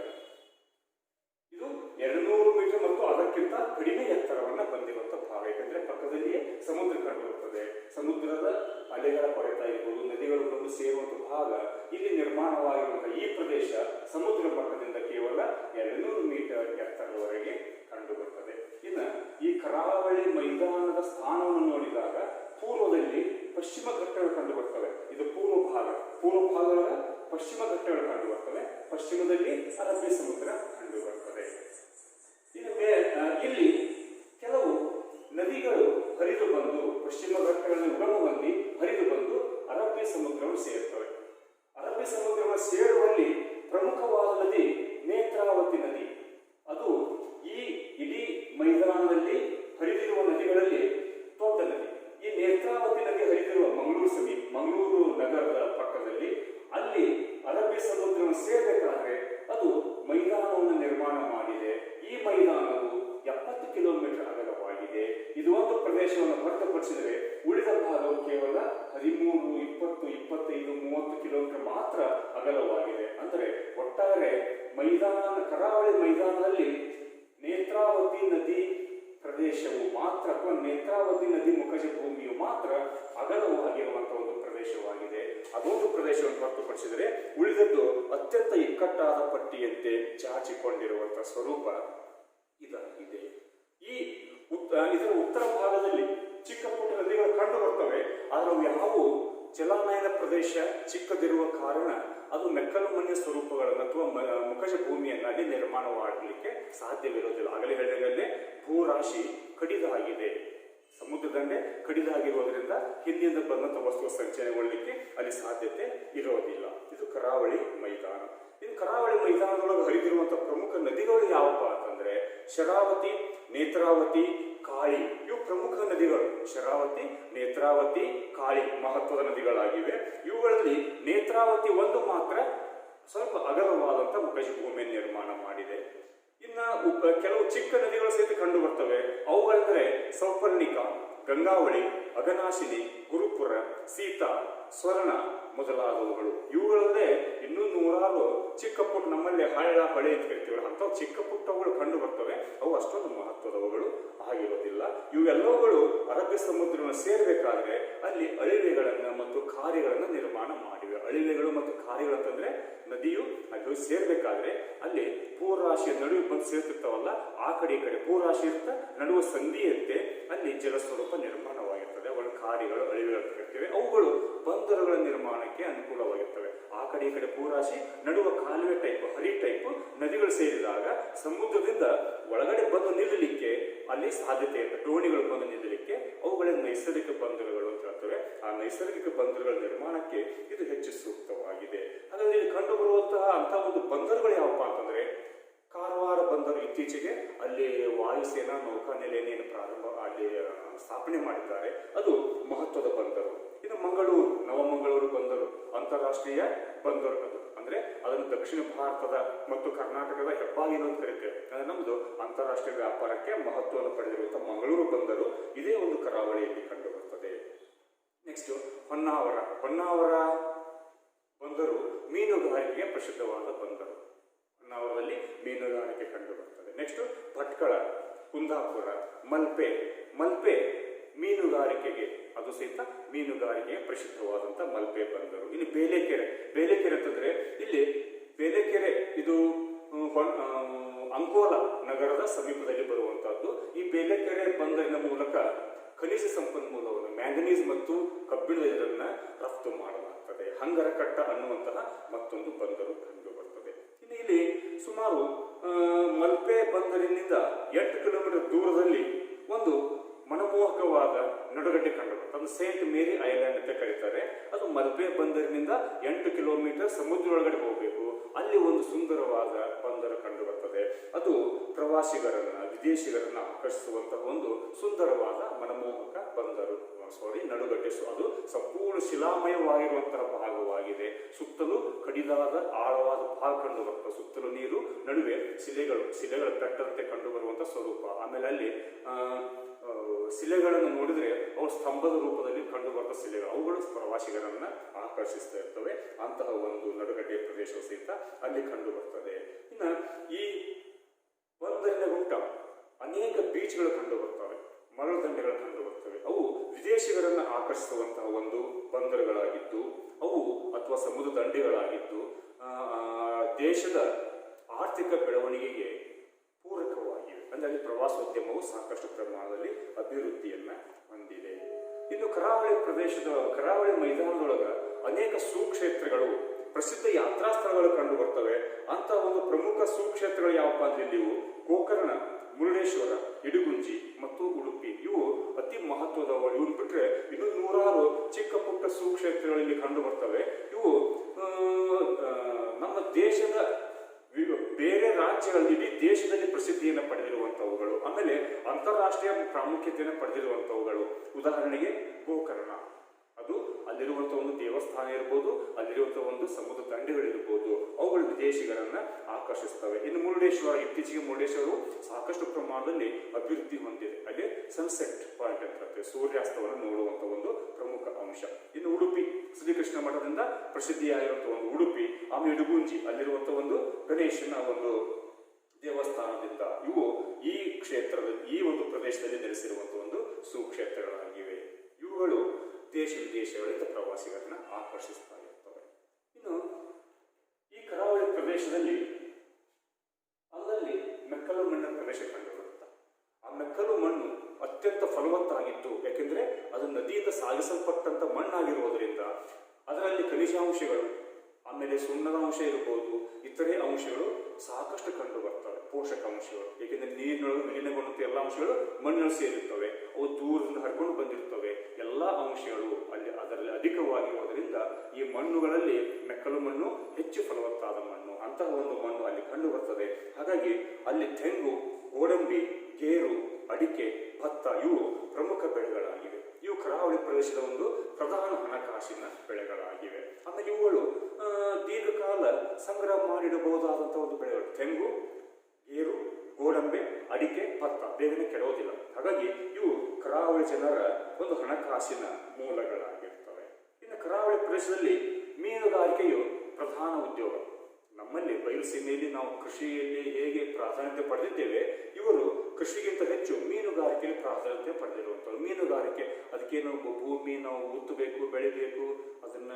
ಇದು 200 ಮೀಟರ್ ಮತ್ತು ಅದಕ್ಕಿಂತ ಕಡಿಮೆ ಎತ್ತರವನ್ನ ಹೊಂದಿರುವಂತಹ ಭಾಗ. ಯಾಕಂದ್ರೆ ಪಕ್ಕದಲ್ಲಿಯೇ ಸಮುದ್ರ ಕಂಡುಬರುತ್ತದೆ. ಸಮುದ್ರದ ಅಲೆಗಳ ಕೊರೆತ ಇರ್ಬೋದು, ನದಿಗಳು ಬಂದು ಸೇರುವಂತಹ ಭಾಗ ಇಲ್ಲಿ ನಿರ್ಮಾಣವಾಗಿರುವಂತಹ ಈ ಪ್ರದೇಶ ಸಮುದ್ರ ಮಟ್ಟದಿಂದ ಕೇವಲ 200 ಮೀಟರ್ ಎತ್ತರದವರೆಗೆ ಕಂಡುಬರುತ್ತದೆ. ಇನ್ನು ಈ ಕರಾವಳಿ ಮೈದಾನದ ಸ್ಥಾನವನ್ನು ನೋಡಿದಾಗ ಪೂರ್ವದಲ್ಲಿ ಪಶ್ಚಿಮ ಘಟ್ಟಗಳು ಕಂಡುಬರ್ತವೆ. ಇದು ಪೂರ್ವ ಭಾಗದ ಪಶ್ಚಿಮ ಘಟ್ಟಗಳು ಕಂಡುಬರ್ತವೆ. ಪಶ್ಚಿಮದಲ್ಲಿ ಅರಬ್ಬಿ ಸಮುದ್ರ ಕಂಡುಬರ್ತದೆ. ಇಲ್ಲಿ ಕೆಲವು ನದಿಗಳು ಹರಿದು ಬಂದು ಪಶ್ಚಿಮ ಘಟ್ಟಗಳಲ್ಲಿ ಉಗಮ ಹೊಂದಿ ಹರಿದು ಬಂದು ಅರಬ್ಬಿ ಸಮುದ್ರವನ್ನು ಸೇರುತ್ತವೆ. ಅರಬ್ಬಿ ಸಮುದ್ರವನ್ನು ಸೇರುವಲ್ಲಿ ಪ್ರಮುಖವಾದ ನದಿ ನೇತ್ರಾವತಿ ನದಿ. ಅದು ಈ ಇಡೀ ಮೈದಾನದಲ್ಲಿ ಹರಿದಿರುವ ನದಿಗಳಲ್ಲಿ ದೊಡ್ಡ ನದಿ. ಈ ನೇತ್ರಾವತಿ ನದಿ ಹರಿದಿರುವ ಮಂಗಳೂರು ನಗರದ ಪಕ್ಕದಲ್ಲಿ ಅಲ್ಲಿ ಅರಬ್ಬಿ ಸಮುದ್ರವನ್ನು ಸೇರಬೇಕಾದ್ರೆ ಅದು ಮೈದಾನವನ್ನು ನಿರ್ಮಾಣ ಮಾಡಿದೆ. ಈ ಮೈದಾನವು 70 ಕಿಲೋಮೀಟರ್ ಅಗಲವಾಗಿದೆ. ಇದು ಒಂದು ಪ್ರದೇಶವನ್ನು ಹೊರತುಪಡಿಸಿದರೆ ಉಳಿದ ಭಾಗವು ಕೇವಲ 13, 20, 25, 30 ಕಿಲೋಮೀಟರ್ ಮಾತ್ರ ಅಗಲವಾಗಿದೆ. ಅಂದರೆ ಒಟ್ಟಾರೆ ಕರಾವಳಿ ಮೈದಾನದಲ್ಲಿ ನೇತ್ರಾವತಿ ನದಿ ಪ್ರದೇಶವು ಮಾತ್ರ ಅಥವಾ ನೇತ್ರಾವತಿ ನದಿ ಮುಖಜ ಭೂಮಿಯು ಮಾತ್ರ ಅಗಲವಾಗಿರುವಂತಹ ಒಂದು ಪ್ರದೇಶವಾಗಿದೆ. ಅದೊಂದು ಪ್ರದೇಶವನ್ನು ಹೊರತುಪಡಿಸಿದರೆ ಉಳಿದದ್ದು ಅತ್ಯಂತ ಇಕ್ಕಟ್ಟಾದ ಪಟ್ಟಿಯಂತೆ ಚಾಚಿಕೊಂಡಿರುವಂತಹ ಸ್ವರೂಪ ಇದಾಗಿದೆ. ಇದರ ಉತ್ತರ ಭಾಗದಲ್ಲಿ ಚಿಕ್ಕ ಪುಟ್ಟ ನದಿಗಳು ಕಂಡು ಬರ್ತವೆ. ಆದರೆ ಅವು ಯಾವುವು ಜಲಾನಯನ ಪ್ರದೇಶ ಚಿಕ್ಕದಿರುವ ಕಾರಣ ಅದು ಮೆಕ್ಕಲು ಮಣ್ಣಿನ ಸ್ವರೂಪಗಳನ್ನು ಅಥವಾ ಮುಖಜ ಭೂಮಿಯನ್ನಾಗಿ ನಿರ್ಮಾಣ ಮಾಡಲಿಕ್ಕೆ ಸಾಧ್ಯವಿರುವುದಿಲ್ಲ. ಆಗಲೇ ಹೇಳಿದಂತೆ ಭೂರಾಶಿ ಕಡಿದಾಗಿದೆ, ಸಮುದ್ರದಂಡೆ ಕಡಿದಾಗಿರುವುದರಿಂದ ಹಿಂದಿನಿಂದ ಬಂದಂತಹ ವಸ್ತು ಸಂಚಯನಗೊಳ್ಳಲಿಕ್ಕೆ ಅಲ್ಲಿ ಸಾಧ್ಯತೆ ಇರೋದಿಲ್ಲ. ಇದು ಕರಾವಳಿ ಮೈದಾನ. ಇನ್ನು ಕರಾವಳಿ ಮೈದಾನದೊಳಗೆ ಹರಿದಿರುವಂತಹ ಪ್ರಮುಖ ನದಿಗಳು ಯಾವಪ್ಪ ಅಂತಂದ್ರೆ ಶರಾವತಿ, ನೇತ್ರಾವತಿ, ಕಾಳಿ. ಇವು ಪ್ರಮುಖ ನದಿಗಳು. ಶರಾವತಿ, ನೇತ್ರಾವತಿ, ಕಾಳಿ ಮಹತ್ವದ ನದಿಗಳಾಗಿವೆ. ಇವುಗಳಲ್ಲಿ ನೇತ್ರಾವತಿ ಒಂದು ಮಾತ್ರ ಸ್ವಲ್ಪ ಅಗಲವಾದಂತ ಮುಖಜ ಭೂಮಿಯನ್ನು ನಿರ್ಮಾಣ ಮಾಡಿದೆ. ಇನ್ನು ಕೆಲವು ಚಿಕ್ಕ ನದಿಗಳು ಸಹಿತ ಕಂಡು ಬರ್ತವೆ. ಅವುಗಳೆಂದರೆ ಸೌಪರ್ಣಿಕಾ, ಗಂಗಾವಳಿ, ಅಘನಾಶಿನಿ, ಗುರುಪುರ, ಸೀತಾ, ಸ್ವರ್ಣ ಮೊದಲಾದವುಗಳು. ಇವುಗಳಲ್ಲದೆ ಇನ್ನೂ ನೂರಾರು ಚಿಕ್ಕ ಪುಟ್ಟ ನಮ್ಮಲ್ಲಿ ಹಳ್ಳ ಹೊಳೆ ಅಂತ ಕರಿತೀವಿ ಅಂಥವು ಚಿಕ್ಕ ಪುಟ್ಟವುಗಳು ಕಂಡು ಬರ್ತವೆ. ಅವು ಅಷ್ಟೊಂದು ಮಹತ್ವದವುಗಳು ಆಗಿರೋದಿಲ್ಲ. ಇವೆಲ್ಲವುಗಳು ಅರಬ್ಬಿ ಸಮುದ್ರವನ್ನು ಸೇರಬೇಕಾದ್ರೆ ಅಲ್ಲಿ ಅಳಿವೆಗಳನ್ನು ಮತ್ತು ಕಾರಿಗಳನ್ನು ನಿರ್ಮಾಣ ಮಾಡಿವೆ. ಅಳಿವೆಗಳು ಮತ್ತು ಕಾರಿಗಳು ಅಂತಂದ್ರೆ ನದಿಯು ಅಲ್ಲಿ ಸೇರ್ಬೇಕಾದ್ರೆ ಅಲ್ಲಿ ಪೂರ್ವರಾಶಿಯ ನಡುವೆ ಬಂದು ಸೇರ್ತಿರ್ತಾವಲ್ಲ, ಆ ಕಡೆ ಈ ಕಡೆ ಪೂರ್ವರಾಶಿ ಇರ್ತಾ ನಡುವ ಸಂಧಿಯಂತೆ ಅಲ್ಲಿ ಜಲಸ್ವರೂಪ ನಿರ್ಮಾಣವಾಗಿರ್ತದೆ. ಅವಳು ಕಾರಿಗಳು, ಅಳಿವೆಗಳು ಅಂತ ಕರಿತೇವೆ. ಅವುಗಳು ಬಂದರುಗಳ ನಿರ್ಮಾಣಕ್ಕೆ ಅನುಕೂಲವಾಗಿರ್ತವೆ. ಆ ಕಡೆ ಈ ಕಡೆ ಪೂರ್ವರಾಶಿ ನಡುವ ಕಾಲುವೆ ಟೈಪ್, ಹರಿ ಟೈಪ್ ನದಿಗಳು ಸೇರಿದಾಗ ಸಮುದ್ರದಿಂದ ಒಳಗಡೆ ಬಂದು ನಿಲ್ಲಲಿಕ್ಕೆ ಅಲ್ಲಿ ಸಾಧ್ಯತೆ ಇರ್ತದೆ. ದೋಣಿಗಳು ಬಂದು ನಿಲ್ಲಲಿಕ್ಕೆ ಅವುಗಳ ನೈಸರ್ಗಿಕ ಬಂದರುಗಳು ಅಂತ ಹೇಳ್ತವೆ. ಆ ನೈಸರ್ಗಿಕ ಬಂದರುಗಳ ನಿರ್ಮಾಣಕ್ಕೆ ಇದು ಹೆಚ್ಚು ಸೂಕ್ತವಾಗಿದೆ. ಹಾಗಾಗಿ ಇಲ್ಲಿ ಕಂಡು ಬರುವಂತಹ ಅಂತ ಒಂದು ಬಂದರುಗಳು ಯಾವಪ್ಪ ಅಂತಂದ್ರೆ ಕಾರವಾರ ಬಂದರು. ಇತ್ತೀಚೆಗೆ ಅಲ್ಲಿ ವಾಯುಸೇನಾ ನೌಕಾನೆಲೆಯನ್ನು ಅಲ್ಲಿ ಸ್ಥಾಪನೆ ಮಾಡಿದ್ದಾರೆ. ಅದು ಮಹತ್ವದ ಬಂದರು. ಇನ್ನು ಮಂಗಳೂರು, ನವಮಂಗಳೂರು ಬಂದರು ಅಂತಾರಾಷ್ಟ್ರೀಯ ಬಂದರು. ಅದು ಅಂದ್ರೆ ಅದನ್ನು ದಕ್ಷಿಣ ಭಾರತದ ಮತ್ತು ಕರ್ನಾಟಕದ ಹೆಬ್ಬಾಗಿಲು ಅಂತ ಕರಿತೇವೆ. ಅಂದ್ರೆ ನಮ್ದು ಅಂತಾರಾಷ್ಟ್ರೀಯ ವ್ಯಾಪಾರಕ್ಕೆ ಮಹತ್ವವನ್ನು ಪಡೆದಿರುವಂತಹ ಮಂಗಳೂರು ಬಂದರು ಇದೇ ಒಂದು ಕರಾವಳಿಯಲ್ಲಿ ಕಂಡು ಬರ್ತದೆ. ನೆಕ್ಸ್ಟ್ ಹೊನ್ನಾವರ ಬಂದರು ಮೀನುಗಾರಿಕೆಗೆ ಪ್ರಸಿದ್ಧವಾದ ಬಂದರು. ಹೊನ್ನಾವರದಲ್ಲಿ ಮೀನುಗಾರಿಕೆ ಕಂಡು ಬರ್ತದೆ. ನೆಕ್ಸ್ಟ್ ಭಟ್ಕಳ, ಕುಂದಾಪುರ, ಮಲ್ಪೆ ಮೀನುಗಾರಿಕೆಗೆ, ಅದು ಸಹಿತ ಮೀನುಗಾರಿಕೆಗೆ ಪ್ರಸಿದ್ಧವಾದಂತಹ ಮಲ್ಪೆ ಬಂದರು. ಇಲ್ಲಿ ಬೇಲೆಕೆರೆ ಅಂತಂದ್ರೆ ಇಲ್ಲಿ ಬೇಲೆಕೆರೆ ಇದು ಅಂಕೋಲ ನಗರದ ಸಮೀಪದಲ್ಲಿ ಬರುವಂತಹದ್ದು. ಈ ಬೇಲೆಕೆರೆ ಬಂದರಿನ ಮೂಲಕ ಖನಿಜ ಸಂಪನ್ಮೂಲವನ್ನು ಮ್ಯಾಂಗನೀಸ್ ಮತ್ತು ಕಬ್ಬಿಣದ ಇದನ್ನ ರಫ್ತು ಮಾಡಲಾಗ್ತದೆ. ಹಂಗರಕಟ್ಟ ಅನ್ನುವಂತಹ ಮತ್ತೊಂದು ಬಂದರು ಕಂಡು ಬರ್ತದೆ. ಇನ್ನು ಇಲ್ಲಿ ಸುಮಾರು ಮಲ್ಪೆ ಬಂದರಿನಿಂದ 8 ಕಿಲೋಮೀಟರ್ ದೂರದಲ್ಲಿ ಒಂದು ಮನಮೋಹಕವಾದ ನಡುಗಡ್ಡೆ ಕಂಡುಬರುತ್ತೆ. ಅದು ಸೇಂಟ್ ಮೇರಿ ಐಲ್ಯಾಂಡ್ ಅಂತ ಕರೀತಾರೆ. ಅದು ಮಲ್ಪೆ ಬಂದರಿನಿಂದ 8 ಕಿಲೋಮೀಟರ್ ಸಮುದ್ರ ಒಳಗಡೆ ಹೋಗಬೇಕು. ಅಲ್ಲಿ ಒಂದು ಸುಂದರವಾದ ಬಂದರು ಕಂಡು ಬರ್ತದೆ. ಅದು ಪ್ರವಾಸಿಗರನ್ನ, ವಿದೇಶಿಗರನ್ನ ಆಕರ್ಷಿಸುವಂತಹ ಒಂದು ಸುಂದರವಾದ ಮನಮೋಹಕ ಬಂದರು, ನಡುಗಡ್ಡೆ. ಅದು ಸಂಪೂರ್ಣ ಶಿಲಾಮಯವಾಗಿರುವಂತಹ ಭಾಗವಾಗಿದೆ. ಸುತ್ತಲೂ ಕಡಿದಾದ ಆಳವಾದ ಭಾಗ ಕಂಡು ಬರ್ತದೆ. ಸುತ್ತಲೂ ನೀರು, ನಡುವೆ ಶಿಲೆಗಳ ಬೆಟ್ಟದಂತೆ ಕಂಡು ಬರುವಂತಹ ಸ್ವರೂಪ. ಆಮೇಲೆ ಅಲ್ಲಿ ಶಿಲೆಗಳನ್ನು ನೋಡಿದ್ರೆ ಅವು ಸ್ತಂಭದ ರೂಪದಲ್ಲಿ ಕಂಡು ಬರುವ ಶಿಲೆಗಳು, ಅವುಗಳು ಪ್ರವಾಸಿಗರನ್ನ ಆಕರ್ಷಿಸ್ತಾ ಇರ್ತವೆ. ಅಂತಹ ಒಂದು ನಡುಗಡ್ಡೆಯ ಪ್ರದೇಶವು ಸಹಿತ ಅಲ್ಲಿ ಕಂಡು ಬರ್ತದೆ. ಇನ್ನು ಈ ಬಂದರಿನ ಗುಂಟ ಅನೇಕ ಬೀಚ್ಗಳು ಕಂಡು ಬರ್ತವೆ, ಮರಳು ದಂಡೆಗಳು ಕಂಡು ಬರ್ತವೆ. ಅವು ವಿದೇಶಿಗರನ್ನ ಆಕರ್ಷಿಸುವಂತಹ ಒಂದು ಬಂದರುಗಳಾಗಿದ್ದು, ಅವು ಅಥವಾ ಸಮುದ್ರ ದಂಡೆಗಳಾಗಿದ್ದು ದೇಶದ ಆರ್ಥಿಕ ಬೆಳವಣಿಗೆಗೆ ಪೂರಕವಾಗಿವೆ. ಅಂದರೆ ಅಲ್ಲಿ ಪ್ರವಾಸೋದ್ಯಮವು ಸಾಕಷ್ಟು ಪ್ರಮಾಣದಲ್ಲಿ ಅಭಿವೃದ್ಧಿಯನ್ನ ಹೊಂದಿದೆ. ಇನ್ನು ಕರಾವಳಿ ಮೈದಾನದೊಳಗ ಅನೇಕ ಸುಕ್ಷೇತ್ರಗಳು, ಪ್ರಸಿದ್ಧ ಯಾತ್ರಾ ಸ್ಥಳಗಳು ಕಂಡು ಬರ್ತವೆ. ಅಂತ ಒಂದು ಪ್ರಮುಖ ಸುಕ್ಷೇತ್ರಗಳು ಯಾವಪ್ಪ ಅಂದ್ರೆ ಇಲ್ಲಿವು ಗೋಕರ್ಣ, ಮುರುಡೇಶ್ವರ, ಇಡಗುಂಜಿ ಮತ್ತು ಉಡುಪಿ. ಇವು ಅತಿ ಮಹತ್ವದವು. ಇವನ್ ಬಿಟ್ರೆ ಇನ್ನು 100 ಚಿಕ್ಕ ಪುಟ್ಟ ಸುಕ್ಷೇತ್ರಗಳಲ್ಲಿ ಕಂಡು ಬರ್ತವೆ. ಇವು ನಮ್ಮ ದೇಶದ ಬೇರೆ ರಾಜ್ಯಗಳಲ್ಲಿ, ಇಡೀ ದೇಶದಲ್ಲಿ ಪ್ರಸಿದ್ಧಿಯನ್ನು ಪಡೆದಿರುವಂತವುಗಳು. ಆಮೇಲೆ ಅಂತಾರಾಷ್ಟ್ರೀಯ ಪ್ರಾಮುಖ್ಯತೆಯನ್ನು ಪಡೆದಿರುವಂತವುಗಳು. ಉದಾಹರಣೆಗೆ ಗೋಕರ್ಣ, ಅದು ಅಲ್ಲಿರುವಂತಹ ಒಂದು ದೇವಸ್ಥಾನ ಇರ್ಬೋದು, ಅಲ್ಲಿರುವಂತಹ ಒಂದು ಸಮುದ್ರ ದಂಡೆಗಳಿರ್ಬೋದು, ಅವುಗಳು ವಿದೇಶಿಗರನ್ನ ಆಕರ್ಷಿಸ್ತವೆ. ಇನ್ನು ಮುರುಡೇಶ್ವರ, ಇತ್ತೀಚೆಗೆ ಮುರುಡೇಶ್ವರವು ಸಾಕಷ್ಟು ಪ್ರಮಾಣದಲ್ಲಿ ಅಭಿವೃದ್ಧಿ ಹೊಂದಿದೆ. ಅಲ್ಲಿ ಸನ್ಸೆಟ್ ಪಾಯಿಂಟ್ ಅಂತ ಸೂರ್ಯಾಸ್ತವನ್ನು ನೋಡುವಂತಹ ಒಂದು ಪ್ರಮುಖ ಅಂಶ. ಇನ್ನು ಉಡುಪಿ, ಶ್ರೀಕೃಷ್ಣ ಮಠದಿಂದ ಪ್ರಸಿದ್ಧಿಯಾಗಿರುವಂತಹ ಒಂದು ಉಡುಪಿ. ಆಮೇಲೆ ಇಡಗುಂಜಿ, ಅಲ್ಲಿರುವಂತಹ ಒಂದು ಗಣೇಶನ ಒಂದು ದೇವಸ್ಥಾನದಿಂದ. ಇವು ಈ ಕ್ಷೇತ್ರದಲ್ಲಿ, ಈ ಒಂದು ಪ್ರದೇಶದಲ್ಲಿ ನೆಲೆಸಿರುವಂತಹ ಒಂದು ಸುಕ್ಷೇತ್ರಗಳಾಗಿವೆ. ಇವುಗಳು ದೇಶ ವಿದೇಶಗಳಿಂದ ಪ್ರವಾಸಿಗರನ್ನ ಆಕರ್ಷಿಸ್ತಾ ಇರ್ತವೆ. ಇನ್ನು ಈ ಕರಾವಳಿ ಪ್ರದೇಶದಲ್ಲಿ ಅಲ್ಲಲ್ಲಿ ಮೆಕ್ಕಲು ಮಣ್ಣಿನ ಪ್ರದೇಶ ಕಂಡುಬರುತ್ತೆ. ಆ ಮೆಕ್ಕಲು ಮಣ್ಣು ಅತ್ಯಂತ ಫಲವತ್ತಾಗಿತ್ತು. ಯಾಕೆಂದ್ರೆ ಅದು ನದಿಯಿಂದ ಸಾಗಿಸಲ್ಪಟ್ಟಂತ ಮಣ್ಣಾಗಿರುವುದರಿಂದ ಅದರಲ್ಲಿ ಖನಿಜಾಂಶಗಳು, ಆಮೇಲೆ ಸುಣ್ಣದ ಅಂಶ ಇರಬಹುದು, ಇತರೆ ಅಂಶಗಳು ಸಾಕಷ್ಟು ಕಂಡು ಬರ್ತವೆ, ಪೋಷಕಾಂಶಗಳು. ಏಕೆಂದ್ರೆ ನೀರಿನೊಳಗೆ ವಿಲೀನಗೊಂಡಂತ ಎಲ್ಲ ಅಂಶಗಳು ಮಣ್ಣಿನಲ್ಲಿ ಸೇರಿರ್ತವೆ. ಅವು ದೂರದಿಂದ ಹರ್ಕೊಂಡು ಬಂದಿರ್ತವೆ. ಎಲ್ಲ ಅಂಶಗಳು ಅದರಲ್ಲಿ ಅಧಿಕವಾಗಿರುವುದರಿಂದ ಈ ಮಣ್ಣುಗಳಲ್ಲಿ ಮೆಕ್ಕಲು ಮಣ್ಣು ಹೆಚ್ಚು ಫಲವತ್ತಾದ ಮಣ್ಣು. ಅಂತಹ ಒಂದು ಮಣ್ಣು ಅಲ್ಲಿ ಕಂಡು ಬರ್ತದೆ. ಹಾಗಾಗಿ ಅಲ್ಲಿ ತೆಂಗು, ಗೋಡಂಬಿ, ಗೇರು, ಅಡಿಕೆ, ಭತ್ತ ಇವು ಪ್ರಮುಖ ಬೆಳೆಗಳಾಗಿವೆ. ಇವು ಕರಾವಳಿ ಪ್ರದೇಶದ ಒಂದು ಪ್ರಧಾನ ಹಣಕಾಸಿನ ಬೆಳೆಗಳಾಗಿವೆ. ಆಮೇಲೆ ಇವುಗಳು ದೀರ್ಘಕಾಲ ಸಂಗ್ರಹ ಮಾಡಿಡಬಹುದಾದಂತಹ ಒಂದು ಬೆಳೆಗಳು. ತೆಂಗು, ಗೇರು, ಗೋಡಂಬೆ, ಅಡಿಕೆ, ಭತ್ತ ಬೇಗನೆ ಕೆಡೋದಿಲ್ಲ. ಹಾಗಾಗಿ ಇವು ಕರಾವಳಿ ಜನರ ಒಂದು ಹಣಕಾಸಿನ ಮೂಲಗಳಾಗಿರ್ತವೆ. ಇನ್ನು ಕರಾವಳಿ ಪ್ರದೇಶದಲ್ಲಿ ಮೀನುಗಾರಿಕೆಯು ಪ್ರಧಾನ ಉದ್ಯೋಗ. ನಮ್ಮಲ್ಲಿ ಬಯಲುಸೀಮೆಯಲ್ಲಿ ನಾವು ಕೃಷಿಯಲ್ಲಿ ಹೇಗೆ ಪ್ರಾಧಾನ್ಯತೆ ಪಡೆದಿದ್ದೇವೆ, ಇವರು ಕೃಷಿಗಿಂತ ಹೆಚ್ಚು ಮೀನುಗಾರಿಕೆಯಲ್ಲಿ ಪ್ರಾಧಾನ್ಯತೆ ಪಡೆದಿರುವಂಥದ್ದು. ಮೀನುಗಾರಿಕೆ ಅದಕ್ಕೇನು ಭೂಮಿ ನಾವು ಉತ್ತಬೇಕು, ಬೆಳಿಬೇಕು, ಅದನ್ನ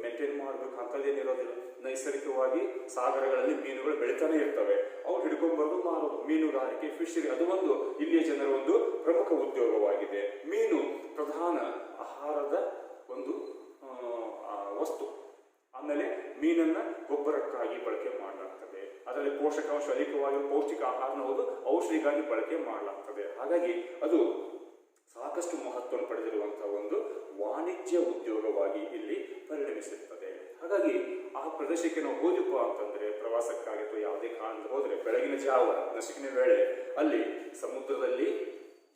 ಮೇಂಟೈನ್ ಮಾಡಬೇಕು ಅಂತದೇನಿರೋದಿಲ್ಲ. ನೈಸರ್ಗಿಕವಾಗಿ ಸಾಗರಗಳಲ್ಲಿ ಮೀನುಗಳು ಬೆಳಿತಾನೆ ಇರ್ತವೆ. ಅವ್ರು ಹಿಡ್ಕೊಂಡ್ಬರೋದು, ಮಾರೋದು. ಮೀನುಗಾರಿಕೆ, ಫಿಶರಿ ಅದು ಒಂದು ಇಲ್ಲಿಯ ಜನರ ಒಂದು ಪ್ರಮುಖ ಉದ್ಯೋಗವಾಗಿದೆ. ಮೀನು ಪ್ರಧಾನ ಆಹಾರದ ಒಂದು ವಸ್ತು. ಆಮೇಲೆ ಮೀನನ್ನ ಗೊಬ್ಬರಕ್ಕಾಗಿ ಬಳಕೆ ಮಾಡಲಾಗ್ತದೆ. ಅದರಲ್ಲಿ ಪೋಷಕಾಂಶ ಅಧಿಕವಾಗಿ ಪೌಷ್ಟಿಕ ಆಹಾರನ ಹೌದು, ಔಷಧಿಗಾಗಿ ಬಳಕೆ ಮಾಡಲಾಗ್ತದೆ. ಹಾಗಾಗಿ ಅದು ಸಾಕಷ್ಟು ಮಹತ್ವವನ್ನು ಪಡೆದಿರುವಂತಹ ಒಂದು ವಾಣಿಜ್ಯ ಉದ್ಯೋಗವಾಗಿ ಇಲ್ಲಿ ಪರಿಣಮಿಸುತ್ತದೆ. ಹಾಗಾಗಿ ಆ ಪ್ರದೇಶಕ್ಕೆ ನಾವು ಹೋದಪ್ಪ ಅಂತಂದ್ರೆ, ಪ್ರವಾಸಕ್ಕಾಗಿ ಅಥವಾ ಯಾವುದೇ ಕಾರಣದಿಂದ ಹೋದ್ರೆ, ಬೆಳಗಿನ ಜಾವ ನಸುಕಿನ ವೇಳೆ ಅಲ್ಲಿ ಸಮುದ್ರದಲ್ಲಿ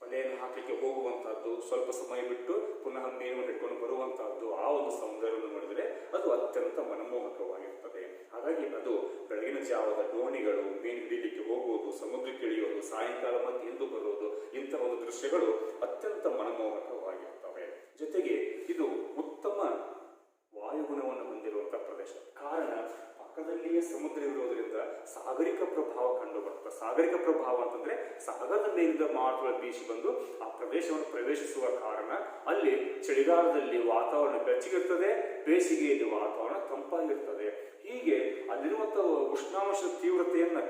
ಬಲೆಯನ್ನು ಹಾಕಲಿಕ್ಕೆ ಹೋಗುವಂತಹದ್ದು, ಸ್ವಲ್ಪ ಸಮಯ ಬಿಟ್ಟು ಪುನಃ ಮೀನು ಹಿಡ್ಕೊಂಡು ಬರುವಂತಹದ್ದು, ಆ ಒಂದು ಸೌಂದರ್ಯವನ್ನು ನೋಡಿದ್ರೆ ಅದು ಅತ್ಯಂತ ಮನಮೋಹಕವಾಗಿರ್ತದೆ. ಹಾಗಾಗಿ ಅದು ಬೆಳಗಿನ ಜಾವದ ದೋಣಿಗಳು ಮೀನು ಹಿಡಿಯಲಿಕ್ಕೆ ಹೋಗುವುದು, ಸಮುದ್ರಕ್ಕೆ ಇಳಿಯೋದು, ಸಾಯಂಕಾಲ ಮತ್ತೆ ಹಿಂದೂ ಬರುವುದು, ಇಂತಹ ಒಂದು ದೃಶ್ಯಗಳು ಅತ್ಯಂತ ಮನಮೋಹಕವಾಗಿರ್ತವೆ. ಜೊತೆಗೆ ಇದು ಉತ್ತಮ ವಾಯುಗುಣವನ್ನು ಹೊಂದಿರುವಂತಹ ಪ್ರದೇಶ. ಕಾರಣ ಪಕ್ಕದಲ್ಲಿಯೇ ಸಮುದ್ರ ಇರುವುದರಿಂದ ಸಾಗರಿಕ ಪ್ರಭಾವ ಕಂಡು ಬರ್ತದೆ. ಸಾಗರಿಕ ಪ್ರಭಾವ ಅಂತಂದ್ರೆ ಸಾಗರದ ಮೇಲಿಂದ ಮಾರುತಗಳು ಬೀಸಿ ಬಂದು ಆ ಪ್ರದೇಶವನ್ನು ಪ್ರವೇಶಿಸುವ ಕಾರಣ ಅಲ್ಲಿ ಚಳಿಗಾಲದಲ್ಲಿ ವಾತಾವರಣ ಬೆಚ್ಚಗಿರ್ತದೆ, ಬೇಸಿಗೆಯಲ್ಲಿ ವಾತಾವರಣ ತಂಪಾಗಿರ್ತದೆ. ಹೀಗೆ ಅಲ್ಲಿರುವಂತಹ ಉಷ್ಣಾಂಶದ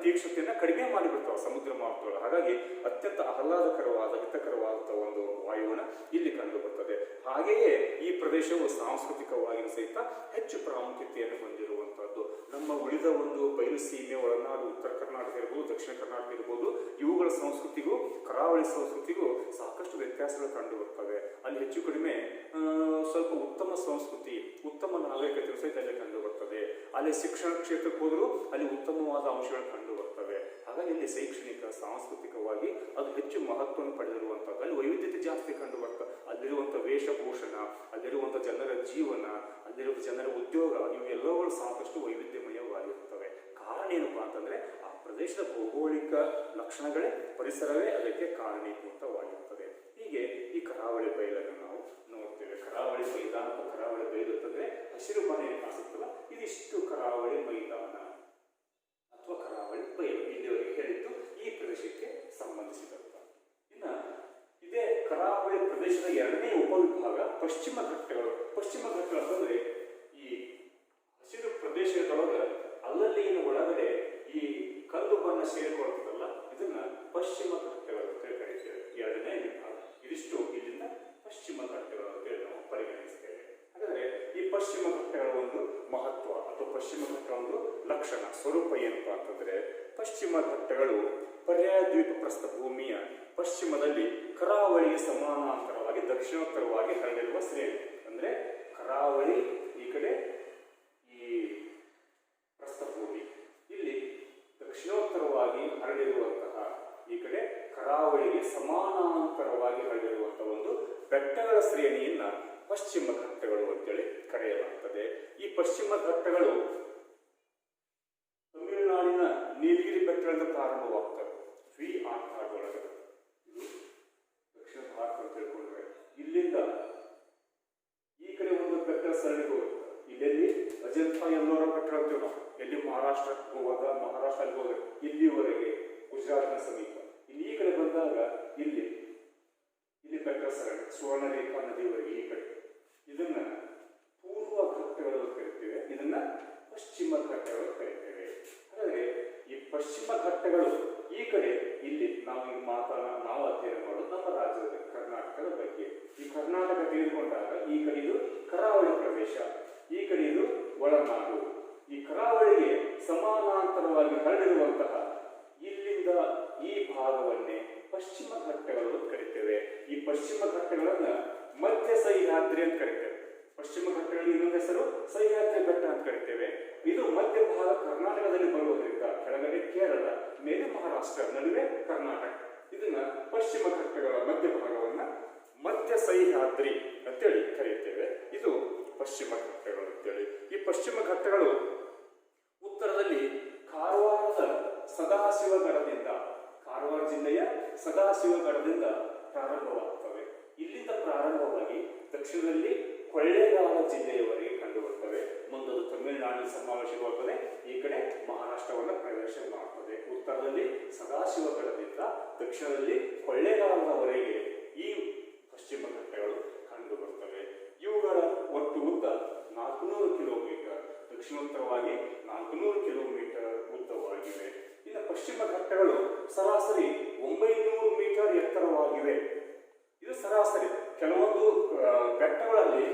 ತೀಕ್ಷ್ಣತೆಯನ್ನ ಕಡಿಮೆ ಮಾಡಿಬಿಡ್ತಾವೆ ಸಮುದ್ರ ಮಾರುತಗಳು. ಹಾಗಾಗಿ ಅತ್ಯಂತ ಆಹ್ಲಾದಕರವಾದ, ಹಿತಕರವಾದಂತಹ ಒಂದು ವಾಯುಗುಣ ಇಲ್ಲಿ ಕಂಡು ಬರ್ತದೆ. ಹಾಗೆಯೇ ಈ ಪ್ರದೇಶವು ಸಾಂಸ್ಕೃತಿಕವಾಗಿ ಸಹಿತ ಹೆಚ್ಚು ಪ್ರಾಮುಖ್ಯತೆಯನ್ನು ಹೊಂದಿರುವಂತಹದ್ದು. ನಮ್ಮ ಉಳಿದ ಒಂದು ಬಯಲು ಸೀಮೆ, ಒಳನಾಡು, ಉತ್ತರ ಕರ್ನಾಟಕ ಇರ್ಬೋದು, ದಕ್ಷಿಣ ಕರ್ನಾಟಕ ಇರ್ಬೋದು, ಇವುಗಳ ಸಂಸ್ಕೃತಿಗೂ ಕರಾವಳಿ ಸಂಸ್ಕೃತಿಗೂ ಸಾಕಷ್ಟು ವ್ಯತ್ಯಾಸಗಳು ಕಂಡು ಬರ್ತವೆ. ಅಲ್ಲಿ ಹೆಚ್ಚು ಕಡಿಮೆ ಸ್ವಲ್ಪ ಉತ್ತಮ ಸಂಸ್ಕೃತಿ, ಉತ್ತಮ ನಾಗರಿಕತೆ ಸಹಿತ ಅಲ್ಲಿ ಕಂಡು ಬರ್ತದೆ. ಅಲ್ಲಿ ಶಿಕ್ಷಣ ಕ್ಷೇತ್ರಕ್ಕೆ ಹೋದರೂ ಅಲ್ಲಿ ಉತ್ತಮವಾದ ಅಂಶಗಳು ಕಂಡು ಬರ್ತವೆ. ಹಾಗಾಗಿ ಇಲ್ಲಿ ಶೈಕ್ಷಣಿಕ, ಸಾಂಸ್ಕೃತಿಕವಾಗಿ ಅದು ಹೆಚ್ಚು ಮಹತ್ವವನ್ನು ಪಡೆದಿರುವಂಥದ್ದು. ಅಲ್ಲಿ ವೈವಿಧ್ಯತೆ ಜಾಸ್ತಿ ಕಂಡು ಬರ್ತದೆ. ಅಲ್ಲಿರುವಂಥ ವೇಷಭೂಷಣ, ಅಲ್ಲಿರುವಂಥ ಜನರ ಜೀವನ, ಅಲ್ಲಿರುವ ಜನರ ಉದ್ಯೋಗ, ಇವೆಲ್ಲವುಗಳು ಸಾಕಷ್ಟು ವೈವಿಧ್ಯಮಯವಾಗಿರುತ್ತವೆ. ಕಾರಣ ಏನಪ್ಪಾ ಅಂತಂದ್ರೆ ಆ ಪ್ರದೇಶದ ಭೌಗೋಳಿಕ ಲಕ್ಷಣಗಳೇ, ಪರಿಸರವೇ ಅದಕ್ಕೆ ಕಾರಣೀಭೂತವಾಗಿರುತ್ತದೆ. ಹೀಗೆ ಈ ಕರಾವಳಿ ಬಯಲನ್ನು ನಾವು ನೋಡ್ತೇವೆ. ಕರಾವಳಿ ಮೈದಾನ ಅಥವಾ ಕರಾವಳಿ ಬಯಲು ಅಂತಂದ್ರೆ ಹಸಿರು ಮನೆ ಕಾಣಿಸುತ್ತಲ್ಲ, ಇದಿಷ್ಟು ಕರಾವಳಿ ಮೈದಾನ ಅಥವಾ ಕರಾವಳಿ ಬಯಲು. ಇಲ್ಲಿವರೆಗೆ ಹೇಳಿದ್ದು ಈ ಪ್ರದೇಶಕ್ಕೆ ಸಂಬಂಧಿಸಿದಂತ. ಇನ್ನ ಇದೇ ಕರಾವಳಿ ಪ್ರದೇಶದ ಎರಡನೇ ಉಪವಿಭಾಗ ಪಶ್ಚಿಮ ಘಟ್ಟಗಳು. ಪಶ್ಚಿಮ ಘಟ್ಟಗಳು ಅಂತಂದ್ರೆ ಈ ಹಸಿರು ಪ್ರದೇಶದೊಳಗೆ ಅಲ್ಲಲ್ಲಿ ಒಳಗಡೆ ಈ ಕಲ್ಲು ಬಣ್ಣ ಸೇರಿಕೊಳ್ತದಲ್ಲ, ಇದನ್ನ ಪಶ್ಚಿಮ ಘಟ್ಟಗಳು ಅಂತ ಕರೀತೇವೆ. ಎರಡನೇ ವಿಭಾಗ ಇದಿಷ್ಟು ಇಲ್ಲಿಂದ ಪಶ್ಚಿಮ ಘಟ್ಟಗಳು ಅಂತೇಳಿ ನಾವು ಪರಿಗಣಿಸ್ತೇವೆ. ಹಾಗಾದ್ರೆ ಈ ಪಶ್ಚಿಮ ಘಟ್ಟಗಳ ಒಂದು ಮಹತ್ವ ಅಥವಾ ಪಶ್ಚಿಮ ಘಟ್ಟಗಳ ಒಂದು ಲಕ್ಷಣ, ಸ್ವರೂಪ ಏನಪ್ಪಾ ಅಂತಂದ್ರೆ, ಪಶ್ಚಿಮ ಘಟ್ಟಗಳು ಪರ್ಯಾಯ ದ್ವೀಪ ಪ್ರಸ್ಥಭೂಮಿಯ ಪಶ್ಚಿಮದಲ್ಲಿ ಕರಾವಳಿಗೆ ಸಮಾನಾಂತರವಾಗಿ ದಕ್ಷಿಣೋತ್ತರವಾಗಿ ಹರಡಿರುವ ಶ್ರೇಣಿ. ಅಂದ್ರೆ ಕರಾವಳಿ ಈ ಕಡೆ, ಈ ಪ್ರಸ್ಥಭೂಮಿ ಇಲ್ಲಿ ದಕ್ಷಿಣೋತ್ತರವಾಗಿ ಹರಡಿರುವಂತಹ, ಈ ಕಡೆ ಕರಾವಳಿಗೆ ಸಮಾನಾಂತರವಾಗಿ ಹರಡಿರುವಂತಹ ಒಂದು ಬೆಟ್ಟಗಳ ಶ್ರೇಣಿಯನ್ನ ಪಶ್ಚಿಮ ಘಟ್ಟಗಳು ಅಂತೇಳಿ ಕರೆಯಲಾಗುತ್ತದೆ. ಈ ಪಶ್ಚಿಮ ಘಟ್ಟಗಳು ತಮಿಳುನಾಡಿನ ನೀಲಗಿರಿ ಬೆಟ್ಟಗಳಿಂದ ಪ್ರಾರಂಭವಾಗ್ತವೆ. ವಿ ಆಕಾರದೊಳಗೆ ಇದು ದಕ್ಷಿಣ ಭಾರತ ಅಂತ ತಿಳ್ಕೊಂಡ್ರೆ ಇಲ್ಲಿಂದ ಈ ಕಡೆ ಒಂದು ಬೆಟ್ಟದ ಸರಣಿಗೆ ಹೋಗುತ್ತೆ. ಇಲ್ಲೆಲ್ಲಿ ಅಜಂತಾ ಎಲ್ಲೋರ ಬೆಟ್ಟ ಅಂತೀವಿ ನಾವು. ಎಲ್ಲಿ ಮಹಾರಾಷ್ಟ್ರಕ್ಕೆ ಹೋಗುವಾಗ, ಮಹಾರಾಷ್ಟ್ರಕ್ಕೆ ಹೋದ್ರೆ ಇಲ್ಲಿವರೆಗೆ ಗುಜರಾತ್ನ ಸಮೀಪ. ಇಲ್ಲಿ ಈ ಕಡೆ ಬಂದಾಗ ಇಲ್ಲಿ ಬೆಟ್ಟ ಸರಣಿ ಸುವರ್ಣರೇಖಾ ನದಿವರೆಗೆ ಈ ಕಡೆ, ಇದನ್ನ ಪೂರ್ವ ಘಟ್ಟಗಳು ಕರಿತೇವೆ, ಇದನ್ನ ಪಶ್ಚಿಮ ಘಟ್ಟಗಳು ಕರಿತೇವೆ. ಹಾಗಾದ್ರೆ ಈ ಪಶ್ಚಿಮ ಘಟ್ಟಗಳು ಈ ಕಡೆ, ಇಲ್ಲಿ ನಾವು ಅಧ್ಯಯನ ಮಾಡೋದು ನಮ್ಮ ರಾಜ್ಯದ ಕರ್ನಾಟಕದ ಬಗ್ಗೆ. ಈ ಕರ್ನಾಟಕ ತೆಗೆದುಕೊಂಡಾಗ ಈ ಕಡೆ ಇದು ಕರಾವಳಿ ಪ್ರದೇಶ, ಈ ಕಡೆ ಇದು ಒಳನಾಡು. ಈ ಕರಾವಳಿಗೆ ಸಮಾನಾಂತರವಾಗಿ ಹರಡಿರುವಂತಹ ಇಲ್ಲಿಂದ ಈ ಭಾಗವನ್ನೇ ಪಶ್ಚಿಮ ಘಟ್ಟಗಳು ಅಂತ ಕರಿತೇವೆ. ಈ ಪಶ್ಚಿಮ ಘಟ್ಟಗಳನ್ನ ಮಧ್ಯ ಸಹ್ಯಾದ್ರಿ ಅಂತ ಕರಿತೇವೆ. ಪಶ್ಚಿಮ ಘಟ್ಟಗಳಿಗೆ ಇನ್ನೊಂದು ಹೆಸರು ಸಹ್ಯಾದ್ರಿ ಬೆಟ್ಟ ಅಂತ ಕರಿತೇವೆ. ಇದು ಮಧ್ಯ ಭಾಗ ಕರ್ನಾಟಕದಲ್ಲಿ ಬರುವುದರಿಂದ ಕೆಳಗಡೆ ಕೇರಳ, ಮೇಲೆ ಮಹಾರಾಷ್ಟ್ರ, ನಡುವೆ ಕರ್ನಾಟಕ. ಇದನ್ನ ಪಶ್ಚಿಮ ಘಟ್ಟಗಳ ಮಧ್ಯ ಭಾಗವನ್ನ ಮಧ್ಯ ಸಹ್ಯಾದ್ರಿ ಅಂತೇಳಿ ಕರೆಯುತ್ತೇವೆ. ಇದು ಪಶ್ಚಿಮ ಘಟ್ಟಗಳು ಅಂತೇಳಿ. ಈ ಪಶ್ಚಿಮ ಘಟ್ಟಗಳು ಉತ್ತರದಲ್ಲಿ ಕಾರವಾರದ ಸದಾಶಿವಗಢದಿಂದ, ಕಾರವಾರ ಜಿಲ್ಲೆಯ ಸದಾಶಿವಗಢದಿಂದ ಪ್ರಾರಂಭವಾಗುತ್ತವೆ. ಇಲ್ಲಿಂದ ಪ್ರಾರಂಭವಾಗಿ ದಕ್ಷಿಣದಲ್ಲಿ ಕೊಳ್ಳೇಗಾಲ ಜಿಲ್ಲೆಯವರೆಗೆ ಕಂಡು ಬರ್ತವೆ. ಮುಂದದು ತಮಿಳುನಾಡಿನ ಸಮಾವೇಶವಾಗುತ್ತದೆ. ಈ ಕಡೆ ಮಹಾರಾಷ್ಟ್ರವನ್ನು ಪ್ರವೇಶ ಮಾಡುತ್ತದೆ. ಉತ್ತರದಲ್ಲಿ ಸದಾಶಿವಗಢದಿಂದ ದಕ್ಷಿಣದಲ್ಲಿ ಕೊಳ್ಳೇಗಾಲದವರೆಗೆ ಈ ಪಶ್ಚಿಮ ಘಟ್ಟಗಳು ಕಂಡು ಬರ್ತವೆ. ಇವುಗಳ ಒಟ್ಟು ಉದ್ದ 400 ಕಿಲೋಮೀಟರ್, ದಕ್ಷಿಣೋತ್ತರವಾಗಿ 400 ಕಿಲೋಮೀಟರ್ ಉದ್ದವಾಗಿವೆ. ಇನ್ನು ಪಶ್ಚಿಮ ಘಟ್ಟಗಳು ಸರಾಸರಿ 900 ಮೀಟರ್ ಎತ್ತರವಾಗಿವೆ. ಇದು ಸರಾಸರಿ. ಕೆಲವೊಂದು ಬೆಟ್ಟಗಳಲ್ಲಿ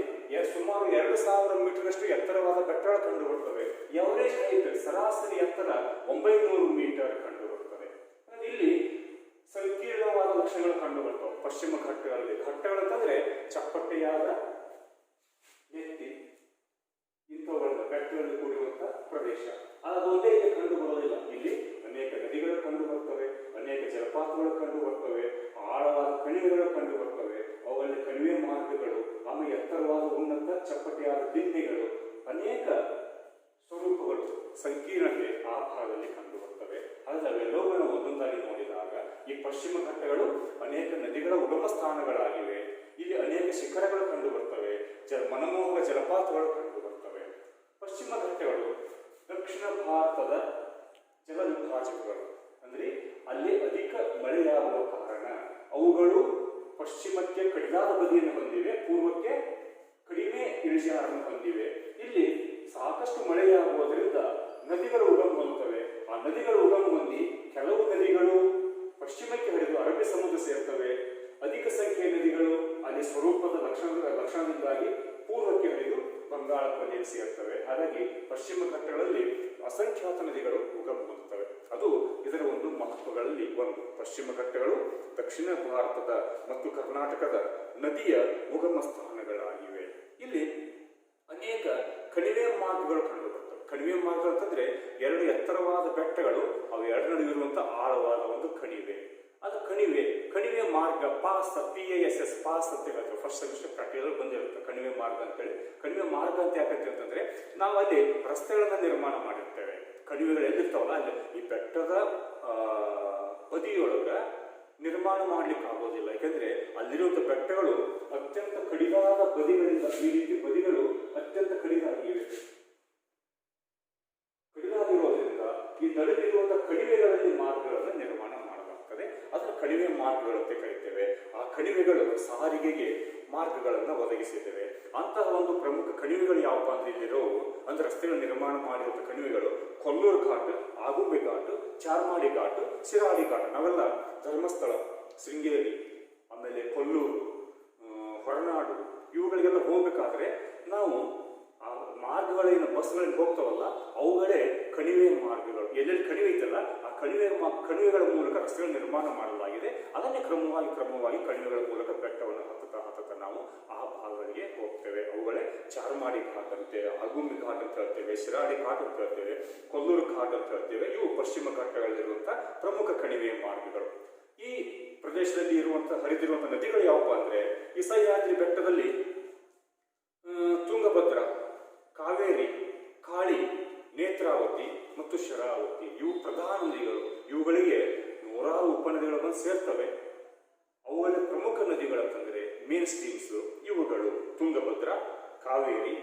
ಸುಮಾರು 2000 ಮೀಟರ್ನಷ್ಟು ಎತ್ತರವಾದ ಬೆಟ್ಟಗಳು ಕಂಡು ಬರ್ತವೆ. ಎವರೇಜ್ ಹೈಟ್, ಸರಾಸರಿ ಎತ್ತರ 900 ಮೀಟರ್ ಕಂಡು ಬರ್ತವೆ. ಇಲ್ಲಿ ಸಂಕೀರ್ಣವಾದ ಲಕ್ಷಣಗಳು ಕಂಡು ಬರ್ತವೆ ಪಶ್ಚಿಮ ಘಟ್ಟಗಳಲ್ಲಿ. ಘಟ್ಟಗಳಂತಂದ್ರೆ ಚಪ್ಪಟೆಯಾದ ಎತ್ತಿ ಇಂಥವುಗಳಿಂದ ಬೆಟ್ಟಗಳಲ್ಲಿ ಕೂಡಿರುವಂತಹ ಪ್ರದೇಶ. ಅದು ಒಂದೇ ಇಲ್ಲಿ ಕಂಡು ಬರೋದಿಲ್ಲ. ಇಲ್ಲಿ ಅನೇಕ ನದಿಗಳು ಕಂಡು ಬರ್ತವೆ, ಅನೇಕ ಜಲಪಾತಗಳು ಕಂಡು ಬರ್ತವೆ, ಆಳವಾದ ಕಣಿವೆಗಳು ಕಂಡು ಬರ್ತವೆ. ಅವುಗಳಲ್ಲಿ ಕಣಿವೆ ಮಾರ್ಗಗಳು, ಆಮೇಲೆ ಎತ್ತರವಾದ ಉನ್ನತ ಚಪ್ಪಟೆಯಾದ ದಿಣ್ಣೆಗಳು, ಅನೇಕ ಸ್ವರೂಪಗಳು, ಸಂಕೀರ್ಣತೆ ಆ ಭಾಗದಲ್ಲಿ ಕಂಡು ಬರ್ತವೆ. ಆದರೆ ಅವೆಲ್ಲವುಗಳನ್ನು ಒಂದೊಂದಾಗಿ ನೋಡಿದಾಗ ಈ ಪಶ್ಚಿಮ ಘಟ್ಟಗಳು ಅನೇಕ ನದಿಗಳ ಉಗಮ ಸ್ಥಾನಗಳಾಗಿವೆ. ಇಲ್ಲಿ ಅನೇಕ ಶಿಖರಗಳು ಕಂಡು ಬರ್ತವೆ, ಮನಮೋಹಕ ಜಲಪಾತಗಳು ಕಂಡು ಬರ್ತವೆ. ಪಶ್ಚಿಮ ಘಟ್ಟಗಳು ದಕ್ಷಿಣ ಭಾರತದ ಜಲ ವಿಭಾಜಕಗಳು. ಅಂದ್ರೆ ಅಲ್ಲಿ ಅಧಿಕ ಮಳೆಯಾಗುವ ಕಾರಣ ಅವುಗಳು ಪಶ್ಚಿಮಕ್ಕೆ ಕಡಿದಾದ ಬದಿಯನ್ನು ಹೊಂದಿವೆ, ಪೂರ್ವಕ್ಕೆ ಕಡಿಮೆ ಇಳಿಜಾರನ್ನು ಹೊಂದಿವೆ. ಇಲ್ಲಿ ಸಾಕಷ್ಟು ಮಳೆಯಾಗುವುದರಿಂದ ನದಿಗಳು ಉಗಮ ಹೊಂದುತ್ತವೆ. ಆ ನದಿಗಳು ಉಗಮ ಹೊಂದಿ ಕೆಲವು ನದಿಗಳು ಪಶ್ಚಿಮಕ್ಕೆ ಹರಿದು ಅರಬ್ಬಿ ಸಮುದ್ರ ಸೇರ್ತವೆ. ಅಧಿಕ ಸಂಖ್ಯೆಯ ನದಿಗಳು ಅಲ್ಲಿ ಸ್ವರೂಪದ ಲಕ್ಷಣದಿಂದಾಗಿ ಪೂರ್ವಕ್ಕೆ ಹರಿದು ಬಂಗಾಳ ಕೊಲ್ಲಿಗೆ ಸೇರ್ತವೆ. ಹಾಗಾಗಿ ಪಶ್ಚಿಮ ಘಟ್ಟಗಳಲ್ಲಿ ಒಂದು. ಪಶ್ಚಿಮ ಘಟ್ಟಗಳು ದಕ್ಷಿಣ ಭಾರತದ ಮತ್ತು ಕರ್ನಾಟಕದ ನದಿಯ ಉಗಮ ಸ್ಥಾನಗಳಾಗಿವೆ. ಇಲ್ಲಿ ಅನೇಕ ಕಣಿವೆ ಮಾರ್ಗಗಳು ಕಂಡುಬರ್ತವೆ. ಕಣಿವೆ ಮಾರ್ಗ ಅಂತಂದ್ರೆ ಎರಡು ಎತ್ತರವಾದ ಬೆಟ್ಟಗಳು, ಅವು ಎರಡು ನಡುವಿರುವಂತಹ ಆಳವಾದ ಒಂದು ಕಣಿವೆ, ಅದು ಕಣಿವೆ ಮಾರ್ಗ. ಪಾಸ್ PASS ಪಾಸ್ ಅಂತ ಹೇಳ್ತೇವೆ. ಫಸ್ಟ್ ಸೆಮಿಸ್ಟರ್ ಪ್ರಾಕ್ಟಿಕಲ್ ಬಂದಿರುತ್ತೆ ಕಣಿವೆ ಮಾರ್ಗ ಅಂತೇಳಿ. ಕಣಿವೆ ಮಾರ್ಗ ಅಂತ ಯಾಕಂತ ಅಂತಂದ್ರೆ ನಾವು ಅಲ್ಲಿ ರಸ್ತೆಗಳನ್ನ ನಿರ್ಮಾಣ ಮಾಡಿರ್ತೇವೆ. ಕಣಿವೆಗಳು ಎಲ್ಲಿರ್ತಾವಲ್ಲ ಅಲ್ಲಿ ಈ ಬೆಟ್ಟದ ಬದಿಯೊಳಗ ನಿರ್ಮಾಣ ಮಾಡ್ಲಿಕ್ಕೆ ಆಗೋದಿಲ್ಲ. ಯಾಕಂದ್ರೆ ಅಲ್ಲಿರುವಂತಹ ಬೆಟ್ಟಗಳು ಅತ್ಯಂತ ಕಡಿದಾದ ಬದಿಗಳಿಂದ, ಈ ರೀತಿ ಬದಿಗಳು ಅತ್ಯಂತ ಕಡಿದಾಗಿವೆ. ಕಡಿದಾಗಿರೋದ್ರಿಂದ ಈ ನಡುವಿರುವಂತಹ ಕಣಿವೆಗಳಲ್ಲಿ ಮಾರ್ಗಗಳನ್ನು ನಿರ್ಮಾಣ ಮಾಡಲಾಗ್ತದೆ. ಅದನ್ನು ಕಣಿವೆ ಮಾರ್ಗಗಳು ಅಂತ ಕರಿತೇವೆ. ಆ ಕಣಿವೆಗಳು ಸಾರಿಗೆಗೆ ಮಾರ್ಗಗಳನ್ನು ಒದಗಿಸಿದ್ದೇವೆ. ಅಂತಹ ಒಂದು ಪ್ರಮುಖ ಕಣಿವೆಗಳು ಯಾವಪ್ಪ ಅಂದ್ರೆ ಇಲ್ಲಿರೋ ಅಂದ್ರೆ ರಸ್ತೆಗಳ ನಿರ್ಮಾಣ ಮಾಡಿರುವಂತಹ ಕಣಿವೆಗಳು ಕೊಲ್ಲೂರು ಘಾಟ್, ಆಗುಂಬೆ ಘಾಟ್, ಚಾರ್ಮಾಡಿ ಘಾಟ್, ಶಿರಾಡಿ ಘಾಟ್. ನಾವೆಲ್ಲ ಧರ್ಮಸ್ಥಳ, ಶೃಂಗೇರಿ, ಆಮೇಲೆ ಕೊಲ್ಲೂರು, ಹೊರನಾಡು ಇವುಗಳಿಗೆಲ್ಲ ಹೋಗ್ಬೇಕಾದ್ರೆ ನಾವು ಆ ಮಾರ್ಗಗಳೇನು ಬಸ್ಗಳಲ್ಲಿ ಹೋಗ್ತಾವಲ್ಲ ಅವುಗಳೇ ಕಣಿವೆ ಮಾರ್ಗಗಳು. ಎಲ್ಲೆಲ್ಲಿ ಕಣಿವೆ ಐತಲ್ಲ ಆ ಕಣಿವೆಗಳ ಮೂಲಕ ರಸ್ತೆಗಳ ನಿರ್ಮಾಣ ಮಾಡಲಾಗಿದೆ. ಅದನ್ನೇ ಕ್ರಮವಾಗಿ ಕಣಿವೆಗಳ ಮೂಲಕ ಬೆಟ್ಟವನ್ನು ಹತ್ತುತ್ತಾ ನಾವು ಆ ಭಾಗಗಳಿಗೆ ಹೋಗ್ತೇವೆ. ಅವುಗಳೇ ಚಾರ್ಮಾಡಿ ಘಾಟ್ ಅಂತೇವೆ, ಆಗುಂಬೆ ಘಾಟ್ ಅಂತ ಹೇಳ್ತೇವೆ, ಶಿರಾಡಿ ಘಾಟ್ ಅಂತ ಹೇಳ್ತೇವೆ, ಕೊಲ್ಲೂರು ಘಾಟ್ ಅಂತ ಹೇಳ್ತೇವೆ. ಇವು ಪಶ್ಚಿಮ ಘಟ್ಟಗಳಲ್ಲಿರುವಂತಹ ಪ್ರಮುಖ ಕಣಿವೆ ಮಾರ್ಗಗಳು. ಈ ಪ್ರದೇಶದಲ್ಲಿ ಹರಿದಿರುವಂತಹ ನದಿಗಳು ಯಾವಪ್ಪ ಅಂದ್ರೆ ಈ ಸಹ್ಯಾದ್ರಿ ಬೆಟ್ಟದಲ್ಲಿ ತುಂಗಭದ್ರಾ, ಕಾವೇರಿ, ಕಾಳಿ, ನೇತ್ರಾವತಿ ಮತ್ತು ಶರಾವತಿ ಇವು ಪ್ರಧಾನ ನದಿಗಳು. ಇವುಗಳಿಗೆ ನೂರಾರು ಉಪನದಿಗಳು ಬಂದು ಸೇರ್ತವೆ. ಅವುಗಳಲ್ಲಿ ಪ್ರಮುಖ ನದಿಗಳಂತಂದ್ರೆ ಮೇನ್ ಸ್ಟ್ರೀಮ್ಸ್ ಇವುಗಳು ತುಂಗಭದ್ರಾ, ಕಾವೇರಿ,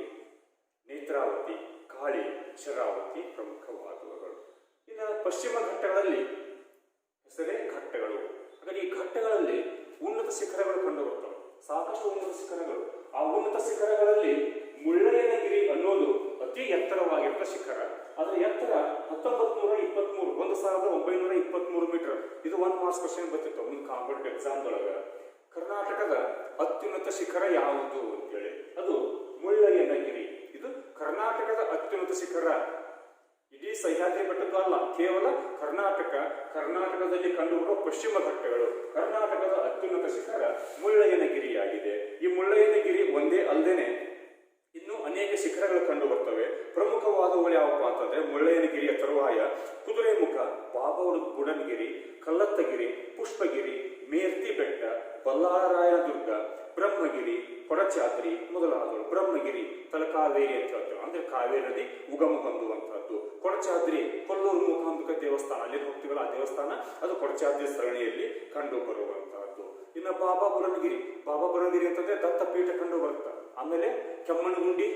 ನೇತ್ರಾವತಿ, ಕಾಳಿ, ಶರಾವತಿ ಪ್ರಮುಖವಾದವುಗಳು. ಇನ್ನು ಪಶ್ಚಿಮ ಘಟ್ಟಗಳಲ್ಲಿ ಹೆಸರೇ ಘಟ್ಟಗಳು. ಹಾಗಾಗಿ ಈ ಘಟ್ಟಗಳಲ್ಲಿ ಉನ್ನತ ಶಿಖರಗಳು ಕಂಡುಬರುತ್ತವೆ, ಸಾಕಷ್ಟು ಉನ್ನತ ಶಿಖರಗಳು. ಆ ಉನ್ನತ ಶಿಖರಗಳಲ್ಲಿ ಮುಳ್ಳಯ್ಯನಗಿರಿ ಅನ್ನೋದು ಅತಿ ಎತ್ತರವಾಗಿರುವ ಶಿಖರ. ಅದರ ಎತ್ತರ 1923 1923 ಮೀಟರ್. ಇದು 1 ಮಾರ್ಕ್ಸ್ ಕ್ವಶನ್ ಬರ್ತಿತ್ತು ಮುಂದೆ ಕಾಂಪಿಟೇಟಿವ್ ಎಕ್ಸಾಮ್ದೊಳಗ. ಕರ್ನಾಟಕದ ಅತ್ಯುನ್ನತ ಶಿಖರ ಯಾವುದು ಅಂತೇಳಿ ಅದು ಮುಳ್ಳಯ್ಯನಗಿರಿ. ಇದು ಕರ್ನಾಟಕದ ಅತ್ಯುನ್ನತ ಶಿಖರ. ಇಡೀ ಸಹ್ಯಾದ್ರಿ ಬೆಟ್ಟದ್ದು ಅಲ್ಲ, ಕೇವಲ ಕರ್ನಾಟಕದಲ್ಲಿ ಕಂಡುಬರುವ ಪಶ್ಚಿಮ ಘಟ್ಟಗಳು. ಕರ್ನಾಟಕದ ಅತ್ಯುನ್ನತ ಶಿಖರ ಮುಳ್ಳಯ್ಯನಗಿರಿಯಾಗಿದೆ. ಈ ಮುಳ್ಳಯ್ಯನಗಿರಿ ಒಂದೇ ಅಲ್ಲದೇನೆ ಇನ್ನೂ ಅನೇಕ ಶಿಖರಗಳು ಕಂಡು ಬರ್ತವೆ. ಪ್ರಮುಖವಾದವುಗಳು ಯಾವಪ್ಪ ಅಂತಂದ್ರೆ ಮುಳ್ಳಯ್ಯನಗಿರಿಯ ತರುವಾಯ ಕುದುರೆಮುಖ, ಬಾಬಾಬುಡನ್ಗಿರಿ, ಕಲ್ಲತ್ತಗಿರಿ, ಪುಷ್ಪಗಿರಿ, ಮೇರ್ತಿ ಬೆಟ್ಟ, ಬಲ್ಲಾರಾಯದುರ್ಗ, ಬ್ರಹ್ಮಗಿರಿ, ಕೊಡಚಾದ್ರಿ ಮೊದಲಾದವು. ಬ್ರಹ್ಮಗಿರಿ ತಲಕಾವೇರಿ ಅಂತ ಹೇಳ್ತೇವೆ, ಅಂದ್ರೆ ಕಾವೇರಿ ನದಿ ಉಗಮ ಹೊಂದುವಂತಹದ್ದು. ಕೊಡಚಾದ್ರಿ ಕೊಲ್ಲೂರು ಮೂಕಾಂಬಿಕ ದೇವಸ್ಥಾನ, ಅಲ್ಲಿ ಹೋಗ್ತೀವಲ್ಲ ಆ ದೇವಸ್ಥಾನ, ಅದು ಕೊಡಚಾದ್ರಿ ಸರಣಿಯಲ್ಲಿ ಕಂಡು ಬರುವಂತಹದ್ದು. ಇನ್ನು ಬಾಬಾಬುಡನ್ಗಿರಿ ಅಂತಂದ್ರೆ ದತ್ತಪೀಠ ಕಂಡು ಬರುತ್ತೆ. ಆಮೇಲೆ ಕೆಮ್ಮಣ್ಣಗುಂಡಿ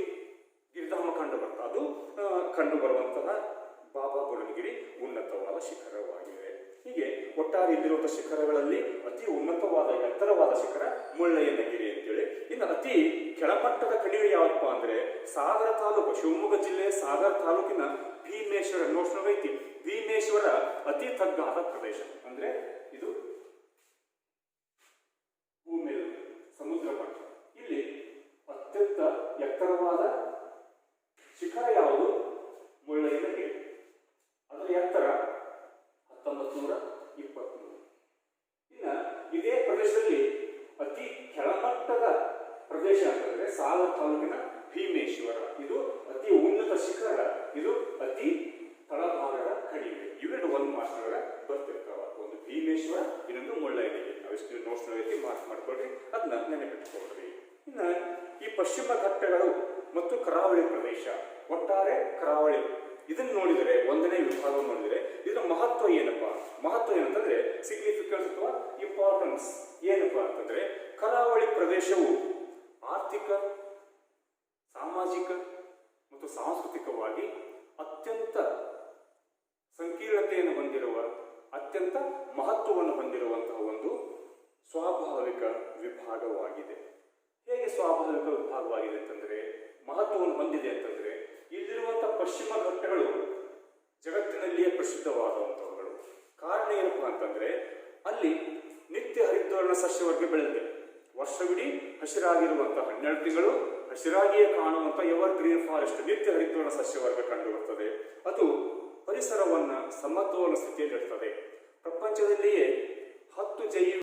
ಗಿರಿಧಾಮ ಕಂಡು ಬರುತ್ತೆ. ಅದು ಕಂಡು ಬರುವಂತಹ ಬಾಬಾಬುಡನ್ಗಿರಿ ಉನ್ನತವಾದ ಶಿಖರವಾಗಿದೆ. ಹೀಗೆ ಒಟ್ಟಾರೆ ಇಲ್ಲಿರುವಂತಹ ಶಿಖರಗಳಲ್ಲಿ ಅತಿ ಉನ್ನತವಾದ ಎತ್ತರವಾದ ಶಿಖರ ಮುಳ್ಳಯ್ಯನಗಿರಿ ಅಂತೇಳಿ. ಇನ್ನು ಅತಿ ಕೆಳಮಟ್ಟದ ಕಣಿವೆ ಯಾವಪ್ಪ ಅಂದ್ರೆ ಸಾಗರ ತಾಲೂಕು, ಶಿವಮೊಗ್ಗ ಜಿಲ್ಲೆಯ ಸಾಗರ ತಾಲೂಕಿನ ಭೀಮೇಶ್ವರ. ನೋಡ್ಸ್ಕೊಂಡು ಐತಿ, ಭೀಮೇಶ್ವರ ಅತಿ ತಗ್ಗಾದ ಪ್ರದೇಶ. ಅಂದ್ರೆ ಇದು ಭೂಮೇಲ್ ಸಮುದ್ರ ಮಟ್ಟ. ಇಲ್ಲಿ ಅತ್ಯಂತ ಎತ್ತರವಾದ ಶಿಖರ ಯಾವುದು? ಮುಳ್ಳಯ್ಯನಗಿರಿ. ಅದರ ಎತ್ತರ 1923. ಇನ್ನು ಇದೇ ಪ್ರದೇಶದಲ್ಲಿ ಅತಿ ಕೆಳಮಟ್ಟದ ಪ್ರದೇಶ ಅಂತಂದ್ರೆ ಸಾಗರ ತಾಲೂಕಿನ ಭೀಮೇಶ್ವರ. ಇದು ಅತಿ ಉನ್ನತ ಶಿಖರ, ಇದು ಅತಿ ತಳಭಾಗದ ಕಣಿವೆ. ಇವೆರಡು 1 ಮಾರ್ಕ್ಸ್ಗಳ ಬರ್ತಿರ್ತಾವ. ಒಂದು ಭೀಮೇಶ್ವರ, ಇನ್ನೊಂದು ಮುಳ್ಳಯ್ಯನಗಿರಿ. ಅವಿಷ್ಟು ನೋಟ್ಸ್ ಮಾರ್ಕ್ ಮಾಡ್ಕೊಳ್ರಿ, ಅದನ್ನ ನೆನಪಿಟ್ಕೊಳ್ರಿ. ಇನ್ನು ಈ ಪಶ್ಚಿಮ ಘಟ್ಟಗಳು ಮತ್ತು ಕರಾವಳಿ ಪ್ರದೇಶ, ಒಟ್ಟಾರೆ ಕರಾವಳಿ ಇದನ್ನು ನೋಡಿದರೆ, 1ನೇ ವಿಭಾಗ ನೋಡಿದರೆ ಇದರ ಮಹತ್ವ ಏನಪ್ಪಾ? ಮಹತ್ವ ಏನಂತಂದ್ರೆ ಸಿಗ್ನಿಫಿಕೆನ್ಸ್ ಅಥವಾ ಇಂಪಾರ್ಟೆನ್ಸ್ ಏನಪ್ಪಾ ಅಂತಂದ್ರೆ ಕರಾವಳಿ ಪ್ರದೇಶವು ಆರ್ಥಿಕ, ಸಾಮಾಜಿಕ ಮತ್ತು ಸಾಂಸ್ಕೃತಿಕವಾಗಿ ಅತ್ಯಂತ ಸಂಕೀರ್ಣತೆಯನ್ನು ಹೊಂದಿರುವ, ಅತ್ಯಂತ ಮಹತ್ವವನ್ನು ಹೊಂದಿರುವಂತಹ ಒಂದು ಸ್ವಾಭಾವಿಕ ವಿಭಾಗವಾಗಿದೆ. ಹೇಗೆ ಸ್ವಾಭಾವಿಕ ವಿಭಾಗವಾಗಿದೆ ಅಂತಂದ್ರೆ, ಮಹತ್ವವನ್ನು ಹೊಂದಿದೆ ಅಂತಂದ್ರೆ, ಇಲ್ಲಿರುವಂತಹ ಪಶ್ಚಿಮ ಘಟ್ಟಗಳು ಜಗತ್ತಿನಲ್ಲಿಯೇ ಪ್ರಸಿದ್ಧವಾದಂತಹವುಗಳು. ಕಾರಣ ಏನಪ್ಪಾ ಅಂತಂದ್ರೆ ಅಲ್ಲಿ ನಿತ್ಯ ಹರಿದ್ವರ್ಣ ಸಸ್ಯವರ್ಗ ಬೆಳೆದಿದೆ. ವರ್ಷವಿಡೀ ಹಸಿರಾಗಿರುವಂತಹ 12 ತಿಂಗಳು ಹಸಿರಾಗಿಯೇ ಕಾಣುವಂತಹ ಎವರ್ ಗ್ರೀನ್ ಫಾರೆಸ್ಟ್, ನಿತ್ಯ ಹರಿದ್ವರ್ಣ ಸಸ್ಯವರ್ಗ ಕಂಡು ಬರ್ತದೆ. ಅದು ಪರಿಸರವನ್ನ ಸಮತೋಲನ ಸ್ಥಿತಿಯಲ್ಲಿರ್ತದೆ. ಪ್ರಪಂಚದಲ್ಲಿಯೇ 10 ಜೈವಿಕ